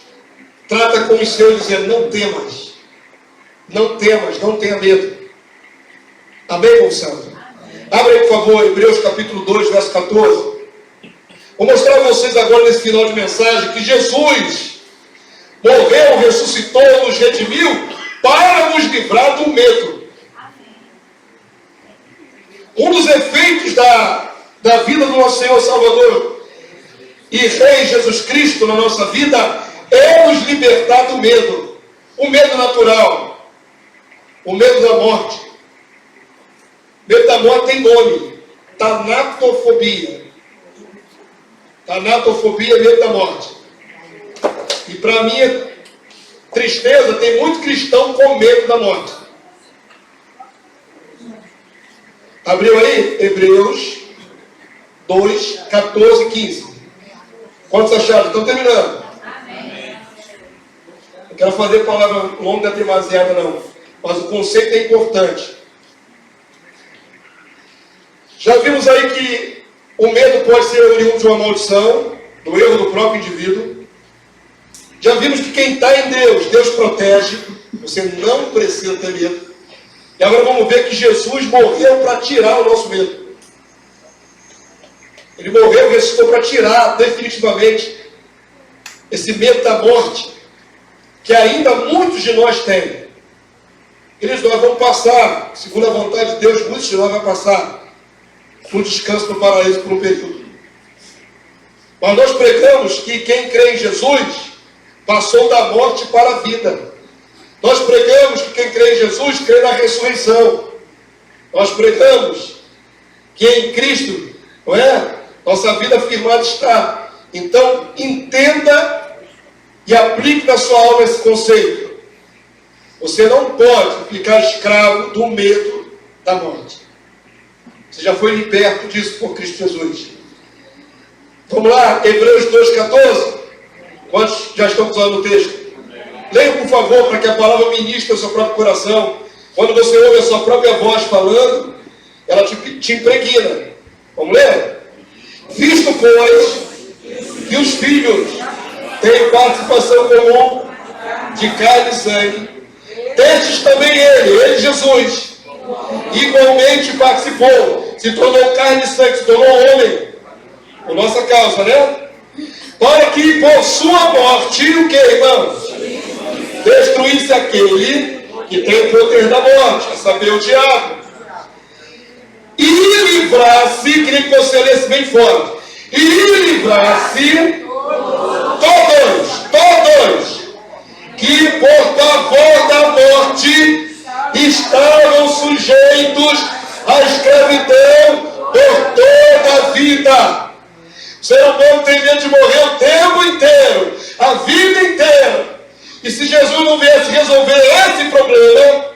trata com os seus dizendo: não temas. Não temas, não tenha medo. Amém, meu santo? Abre aí, por favor, Hebreus capítulo 2, verso 14. Vou mostrar a vocês agora, nesse final de mensagem, que Jesus morreu, ressuscitou, nos redimiu para nos livrar do medo. Um dos efeitos da vida do nosso Senhor Salvador e Rei Jesus Cristo na nossa vida é nos libertar do medo. O medo natural, o medo da morte. O medo da morte tem nome: tanatofobia. Tanatofobia é medo da morte. E para minha tristeza, tem muito cristão com medo da morte. Abriu aí? Hebreus 2, 14, 15. Quantos acharam? Estão terminando. quero fazer palavra longa demasiada não, mas o conceito é importante. Já vimos aí que o medo pode ser oriundo de uma maldição, do erro do próprio indivíduo. Já vimos que quem está em Deus, Deus protege, você não precisa ter medo. E agora vamos ver que Jesus morreu para tirar o nosso medo. Ele morreu e ressuscitou para tirar definitivamente esse medo da morte, que ainda muitos de nós têm. Eles nós vamos passar, segundo a vontade de Deus, muitos de nós vão passar por descanso no paraíso por um período. Mas nós pregamos que quem crê em Jesus passou da morte para a vida. Nós pregamos que quem crê em Jesus crê na ressurreição. Nós pregamos que em Cristo, não é? Nossa vida firmada está. Então, entenda e aplique na sua alma esse conceito. Você não pode ficar escravo do medo da morte. Você já foi liberto disso por Cristo Jesus. Vamos lá, Hebreus 2,14. Quantos já estão usando o texto? Leia, por favor, para que a palavra ministre ao seu próprio coração. Quando você ouve a sua própria voz falando, ela te impregna. Vamos ler? Visto, pois, que os filhos têm participação comum de carne e sangue, destes também ele, Jesus, igualmente participou, se tornou carne e sangue, se tornou homem, por nossa causa, né? Para que por sua morte, o que, irmãos? Destruísse aquele que tem o poder da morte, a saber, o diabo. E livrasse, queria que você lesse bem forte, e livrasse todos, que por favor da morte estavam sujeitos à escravidão por toda a vida. O ser humano tem medo de morrer o tempo inteiro, a vida inteira. E se Jesus não viesse resolver esse problema,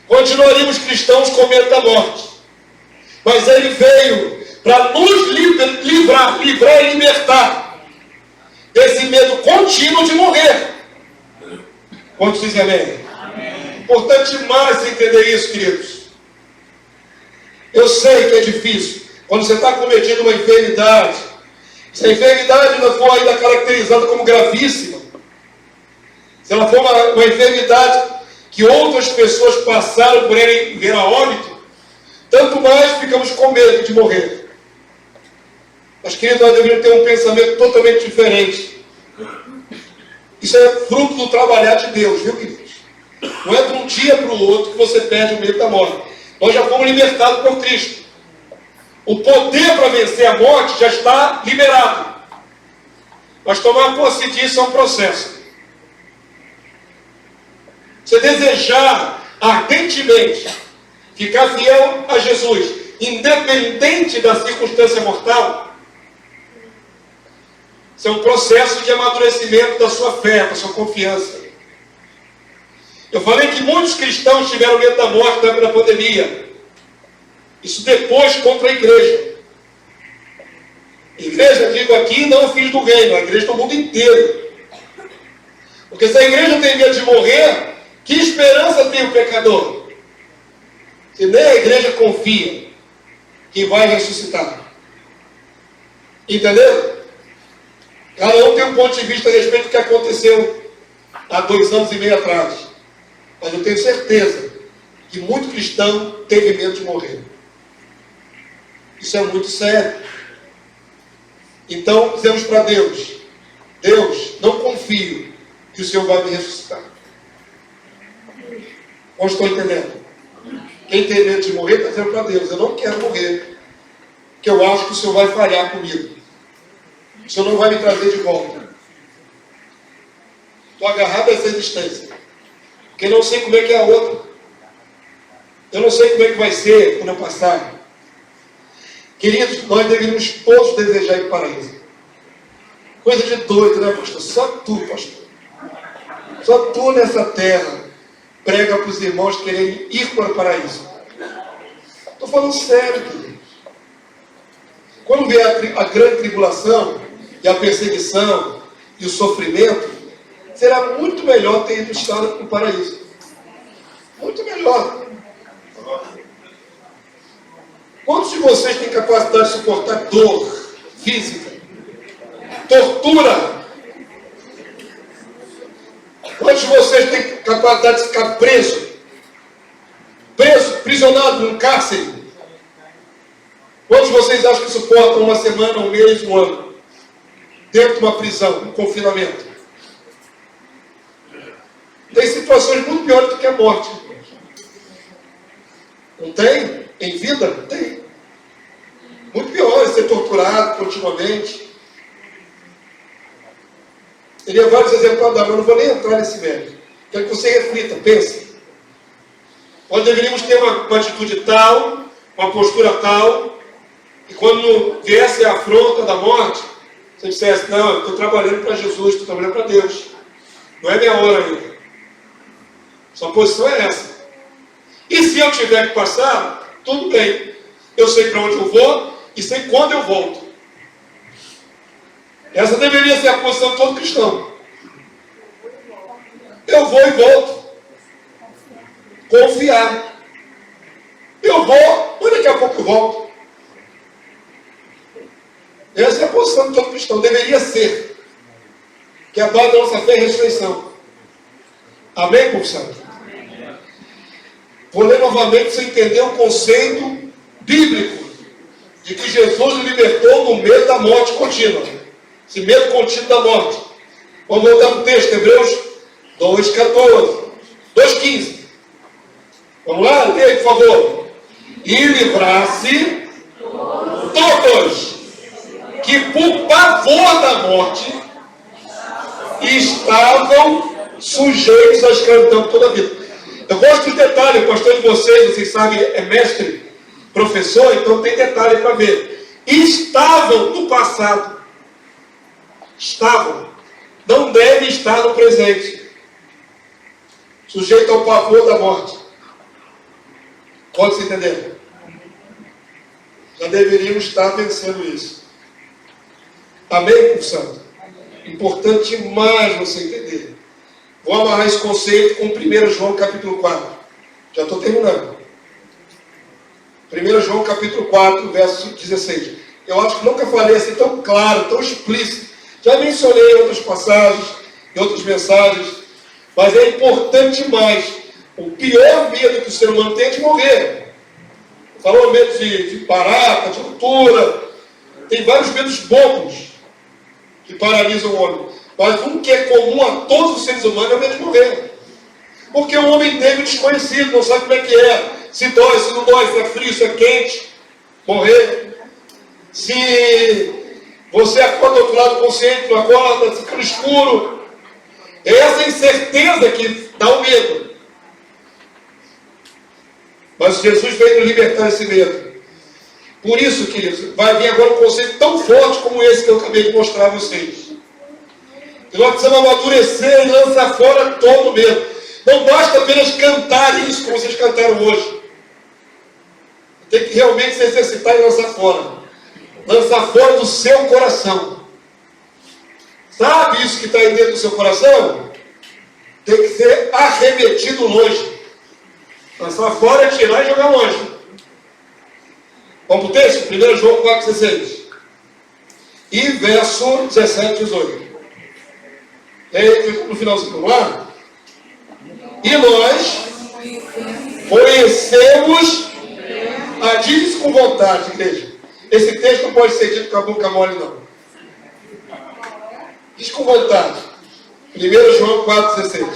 continuaríamos cristãos com medo da morte. Mas ele veio para nos livrar e libertar desse medo contínuo de morrer. Quantos dizem amém? Amém. Importante demais você entender isso, queridos. Eu sei que é difícil. Quando você está cometindo uma enfermidade, se a enfermidade não for ainda caracterizada como gravíssima, se ela for uma enfermidade que outras pessoas passaram por ela e vieram a óbito, tanto mais ficamos com medo de morrer. Mas, queridos, nós deveríamos ter um pensamento totalmente diferente. Isso é fruto do trabalhar de Deus, viu, queridos? Não é de um dia para o outro que você perde o medo da morte. Nós já fomos libertados por Cristo. O poder para vencer a morte já está liberado. Mas tomar posse disso é um processo. Você desejar ardentemente ficar fiel a Jesus, independente da circunstância mortal, isso é um processo de amadurecimento da sua fé, da sua confiança. Eu falei que muitos cristãos tiveram medo da morte na época da pandemia. Isso depois contra a igreja. Igreja, digo aqui, não é filho do reino, a igreja do mundo inteiro. Porque se a igreja tem medo de morrer, que esperança tem o pecador? Se nem a igreja confia que vai ressuscitar. Entendeu? Cada um tem um ponto de vista a respeito do que aconteceu há 2 anos e meio atrás. Mas eu tenho certeza que muito cristão teve medo de morrer. Isso é muito sério. Então, dizemos para Deus: Deus, não confio que o Senhor vai me ressuscitar. Não estou entendendo. Quem tem medo de morrer está dizendo para Deus: eu não quero morrer, porque eu acho que o Senhor vai falhar comigo. O Senhor não vai me trazer de volta. Estou agarrado a essa existência, porque não sei como é que é a outra. Eu não sei como é que vai ser quando eu passar. Queridos, nós deveríamos todos desejar ir para o paraíso. Coisa de doido, né, pastor? Só tu, pastor. Só tu nessa terra prega para os irmãos quererem ir para o paraíso. Estou falando sério, queridos. Quando vier a grande tribulação, e a perseguição, e o sofrimento, será muito melhor ter ido estar no paraíso. Muito melhor. Quantos de vocês têm capacidade de suportar dor física, tortura? Quantos de vocês têm capacidade de ficar preso, prisionado num cárcere? Quantos de vocês acham que suportam uma semana, um mês, um ano, dentro de uma prisão, um confinamento? Tem situações muito piores do que a morte. Não tem? Em vida? Tem. Muito pior, ser torturado continuamente. Teria vários exemplos da mas não vou nem entrar nesse mérito. Quero que você reflita, pense. Nós deveríamos ter uma atitude tal, uma postura tal, que quando viesse a afronta da morte, você dissesse, não, eu estou trabalhando para Jesus, estou trabalhando para Deus. Não é minha hora ainda. Sua posição é essa. E se eu tiver que passar, tudo bem. Eu sei para onde eu vou e sei quando eu volto. Essa deveria ser a posição de todo cristão. Eu vou e volto. Confiar. Eu vou, mas daqui a pouco eu volto. Essa é a posição de todo cristão. Deveria ser. Que a base da nossa fé é a ressurreição. Amém, povo santo? Vou ler novamente para você entender o conceito bíblico de que Jesus o libertou do medo da morte contínua. Esse medo contínuo da morte. Vamos voltar para o texto, Hebreus 2,14. 2,15. Vamos lá? Lê aí, por favor. E livrasse todos que por pavor da morte estavam sujeitos à escravidão toda a vida. Eu gosto de detalhe, o pastor de vocês sabem, é mestre, professor, então tem detalhe para ver. Estavam no passado. Estavam. Não devem estar no presente. Sujeito ao pavor da morte. Pode-se entender? Já deveríamos estar vencendo isso. Amém, povo santo? Importante demais você entender. Vou amarrar esse conceito com 1 João capítulo 4. Já estou terminando. 1 João capítulo 4, verso 16. Eu acho que nunca falei assim tão claro, tão explícito. Já mencionei em outras passagens, em outras mensagens. Mas é importante demais. O pior medo que o ser humano tem é de morrer. Falou medo de barata, de altura. Tem vários medos bobos que paralisam o homem. Mas um que é comum a todos os seres humanos é o medo de morrer. Porque o homem teme desconhecido, não sabe como é que é. Se dói, se não dói, se é frio, se é quente. Morrer. Se você acorda do outro lado consciente, não acorda, fica no escuro. É essa incerteza que dá o medo. Mas Jesus veio nos libertar desse medo. Por isso, queridos, vai vir agora um conceito tão forte como esse que eu acabei de mostrar a vocês. E nós precisamos amadurecer e lançar fora todo o medo. Não basta apenas cantar isso como vocês cantaram hoje. Tem que realmente se exercitar e lançar fora. Lançar fora do seu coração. Sabe isso que está aí dentro do seu coração? Tem que ser arremetido longe. Lançar fora é tirar e jogar longe. Vamos para o texto? 1 João 4,16. E verso 17 e 18. No finalzinho, vamos lá? E nós conhecemos diz isso com vontade, igreja. Esse texto não pode ser dito com a boca mole, não. Diz com vontade. 1 João 4,16.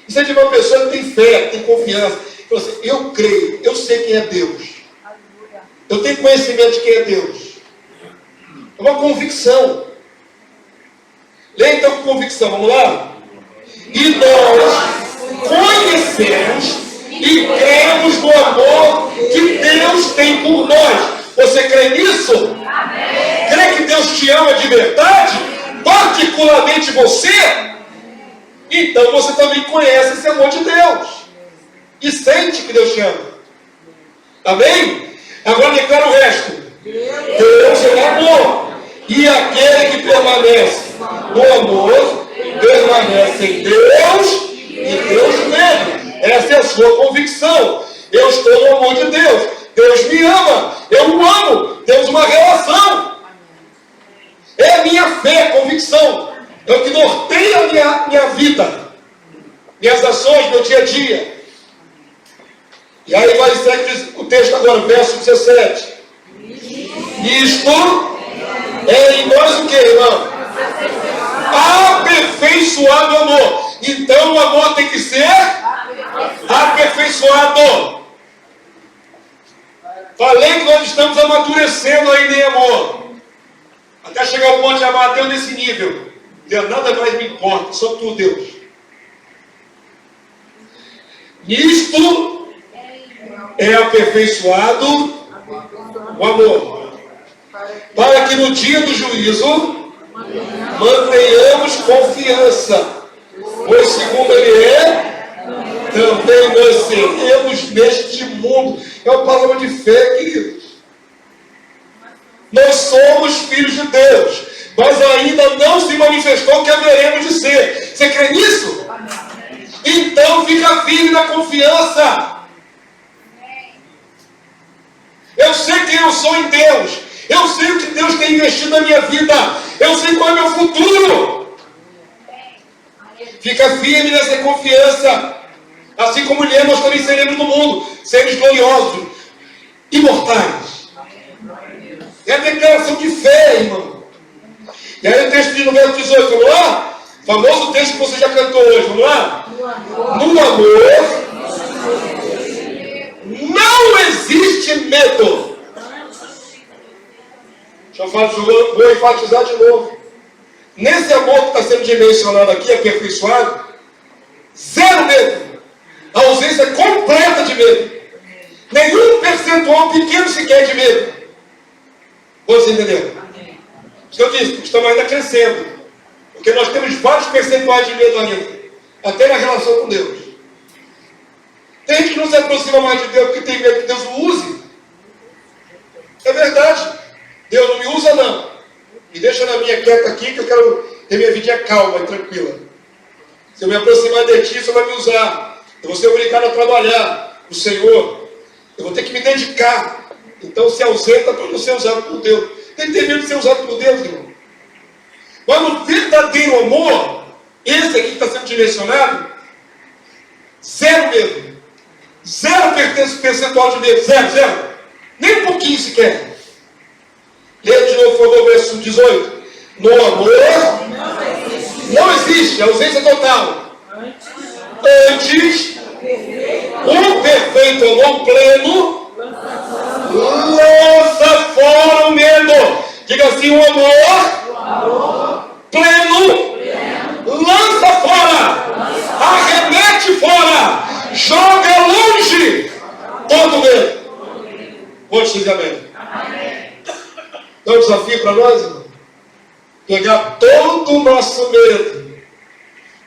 Isso é de uma pessoa que tem fé, que tem confiança. Então, assim, eu creio, eu sei quem é Deus. Eu tenho conhecimento de quem é Deus. É uma convicção. Leia então com convicção, vamos lá? E nós conhecemos e cremos no amor que Deus tem por nós. Você crê nisso? Amém. Crê que Deus te ama de verdade? Particularmente você? Então você também conhece esse amor de Deus. E sente que Deus te ama. Amém? Agora declara o resto. Deus é amor. E aquele que permanece no amor permanece em Deus e Deus nele. Essa é a sua convicção. Eu estou no amor de Deus. Deus me ama. Eu o amo. Temos uma relação. É a minha fé, a convicção. É o que norteia a minha vida. Minhas ações, meu dia a dia. E aí vai ser o texto agora, verso 17. Isto é em nós o que, irmão? Aperfeiçoado amor. Então o amor tem que ser aperfeiçoado. Falei que nós estamos amadurecendo ainda em amor. Até chegar ao ponto de amar a Deus nesse nível. Deus, nada mais me importa, só tu, Deus. Nisto é aperfeiçoado o amor. Para que no dia do juízo mantenhamos confiança. Pois segundo Ele é, também nós seremos neste mundo. É uma palavra de fé, queridos. Nós somos filhos de Deus, mas ainda não se manifestou o que haveremos de ser. Você crê nisso? Então fica firme na confiança. Eu sei quem eu sou em Deus. Eu sei o que Deus tem investido na minha vida. Eu sei qual é o meu futuro. Fica firme nessa confiança. Assim como ele é, nós também seremos no mundo. Seres gloriosos, imortais. É a declaração de fé, irmão. E aí o texto diz no verso 18, vamos lá? Famoso texto que você já cantou hoje, vamos lá? No amor não existe medo. Vou enfatizar de novo. Nesse amor que está sendo dimensionado aqui, aperfeiçoado, zero medo. A ausência completa de medo. Nenhum percentual pequeno sequer de medo. Você entendeu? Isso que eu disse, estamos ainda crescendo. Porque nós temos vários percentuais de medo ainda. Até na relação com Deus. Tem gente que não se aproxima mais de Deus porque tem medo que Deus o use. É verdade. Deus não me usa, não. Me deixa na minha quieta aqui que eu quero ter minha vida calma e tranquila. Se eu me aproximar de ti, você vai me usar. Eu vou ser obrigado a trabalhar o Senhor. Eu vou ter que me dedicar. Então se ausenta para não ser usado por Deus. Tem que ter medo de ser usado por Deus, irmão. Mas no verdadeiro amor, esse aqui que está sendo direcionado, zero medo. Zero percentual de medo. Zero. Nem um pouquinho sequer. Leia de novo, por favor, verso 18. No amor não existe ausência total. Antes, o perfeito amor pleno lança fora o medo. Diga assim, o amor pleno lança fora, arremete fora, joga longe todo medo. Pode dizer amém. Então, o desafio para nós, irmão, pegar todo o nosso medo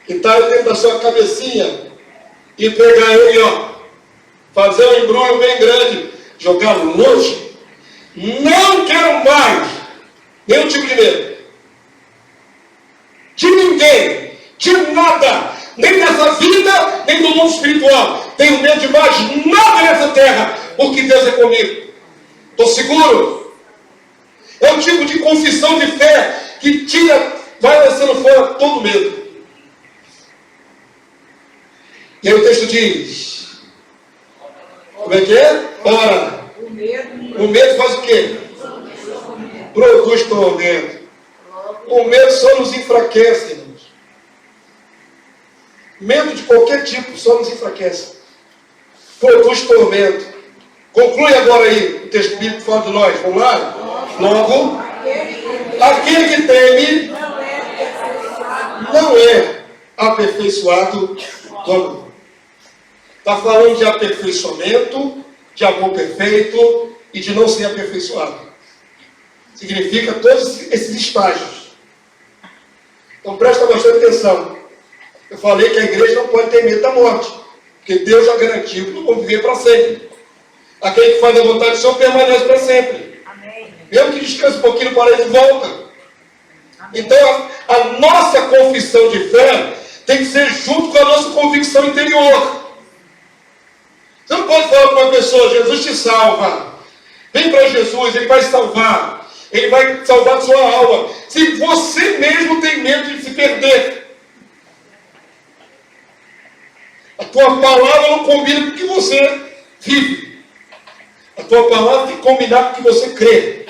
que está dentro da sua cabecinha e pegar ele, fazer um embrulho bem grande, jogar longe. Não quero mais nenhum tipo de medo. De ninguém, de nada, nem dessa vida, nem do mundo espiritual. Tenho medo de mais nada nessa terra, porque Deus é comigo. Estou seguro. É um tipo de confissão de fé que vai lançando fora todo medo. E aí o texto diz, como é que é? Ora, o medo faz o quê? Produz tormento. O medo só nos enfraquece, irmãos. Medo de qualquer tipo só nos enfraquece. Produz tormento. Conclui agora aí o texto bíblico fala de nós. Vamos lá? Logo, aquele que teme não é aperfeiçoado do amor. Está falando de aperfeiçoamento, de amor perfeito e de não ser aperfeiçoado. Significa todos esses estágios. Então presta bastante atenção. Eu falei que a igreja não pode ter medo da morte, porque Deus já garantiu que não vamos viver para sempre. Aquele que faz a vontade do Senhor permanece para sempre. Amém. Mesmo que descanse um pouquinho para ele volta. Amém. Então a nossa confissão de fé seu interior. Você não pode falar para uma pessoa, Jesus te salva. Vem para Jesus, Ele vai salvar. Ele vai salvar a sua alma. Se você mesmo tem medo de se perder. A tua palavra não combina com o que você vive. A tua palavra tem que combinar com o que você crê.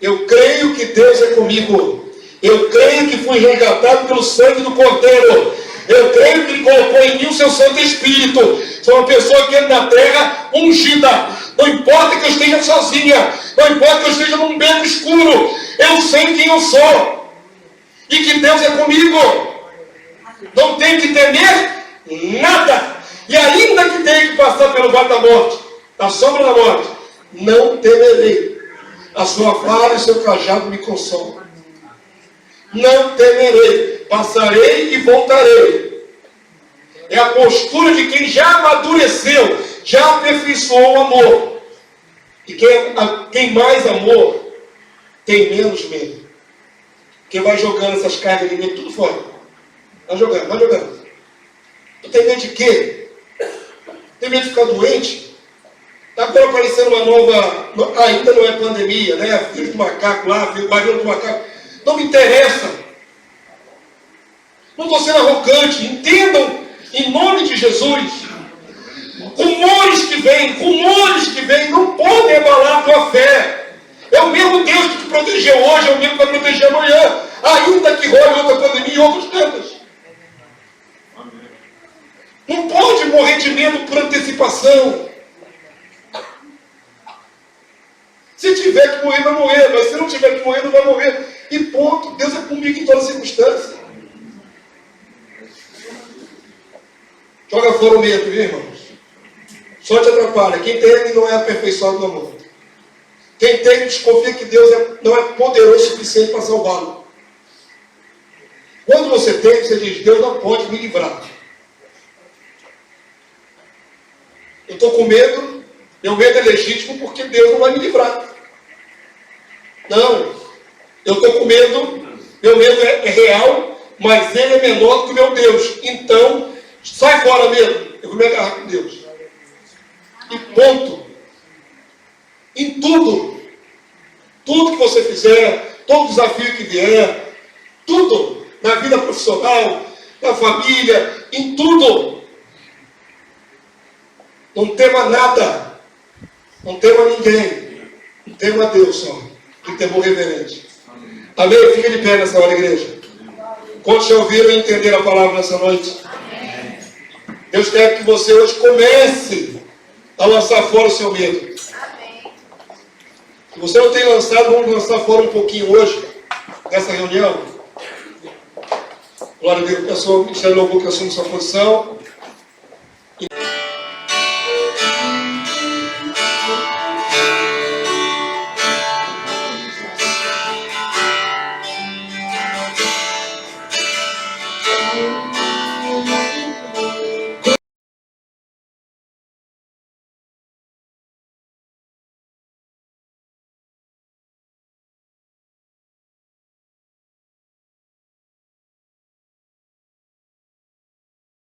Eu creio que Deus é comigo. Eu creio que fui resgatado pelo sangue do Cordeiro. Eu creio que Ele colocou em mim o seu Santo Espírito. Sou uma pessoa que anda na terra ungida. Não importa que eu esteja sozinha. Não importa que eu esteja num beco escuro. Eu sei quem eu sou. E que Deus é comigo. Não tenho que temer nada. E ainda que tenha que passar pelo vale da morte, da sombra da morte, não temerei. A sua vara e o seu cajado me consolam. Não temerei. Passarei e voltarei. É a postura de quem já amadureceu, já aperfeiçoou o amor. E quem mais amor tem menos medo. Quem vai jogando essas cargas de medo tudo fora. Vai jogando, vai jogando. Tu tem medo de quê? Tem medo de ficar doente? Está agora aparecendo uma nova, ainda não é pandemia, né? Filho do macaco lá, varíola do macaco. Não me interessa. Não estou sendo arrogante. Entendam, em nome de Jesus. Rumores que vêm, não podem abalar a tua fé. É o mesmo Deus que te protegeu hoje, é o mesmo que vai proteger amanhã. Ainda que role outra pandemia e outras tantas. Não pode morrer de medo por antecipação. Se tiver que morrer, vai morrer. Mas se não tiver que morrer, não vai morrer. E ponto. Deus é comigo em todas as circunstâncias. Joga fora o medo, viu, irmãos? Só te atrapalha. Quem tem não é aperfeiçoado no amor. Quem tem desconfia que Deus não é poderoso o suficiente para salvá-lo. Quando você tem, você diz, Deus não pode me livrar. Eu estou com medo, meu medo é legítimo porque Deus não vai me livrar. Não, eu estou com medo, meu medo é real, mas ele é menor do que o meu Deus. Então, sai fora medo, eu vou me agarrar com Deus. E ponto. Em tudo que você fizer, todo desafio que vier, tudo, na vida profissional, na família, em tudo. Não tema nada, não tema ninguém, não tema a Deus só, que temor reverente. Amém? Fica de pé nessa hora, igreja. Quantos já ouviram e entenderam a palavra nessa noite? Amém. Deus quer que você hoje comece a lançar fora o seu medo. Amém. Se você não tem lançado, vamos lançar fora um pouquinho hoje, nessa reunião. Glória a Deus, pessoal, Ministério Louvor que assume sua posição.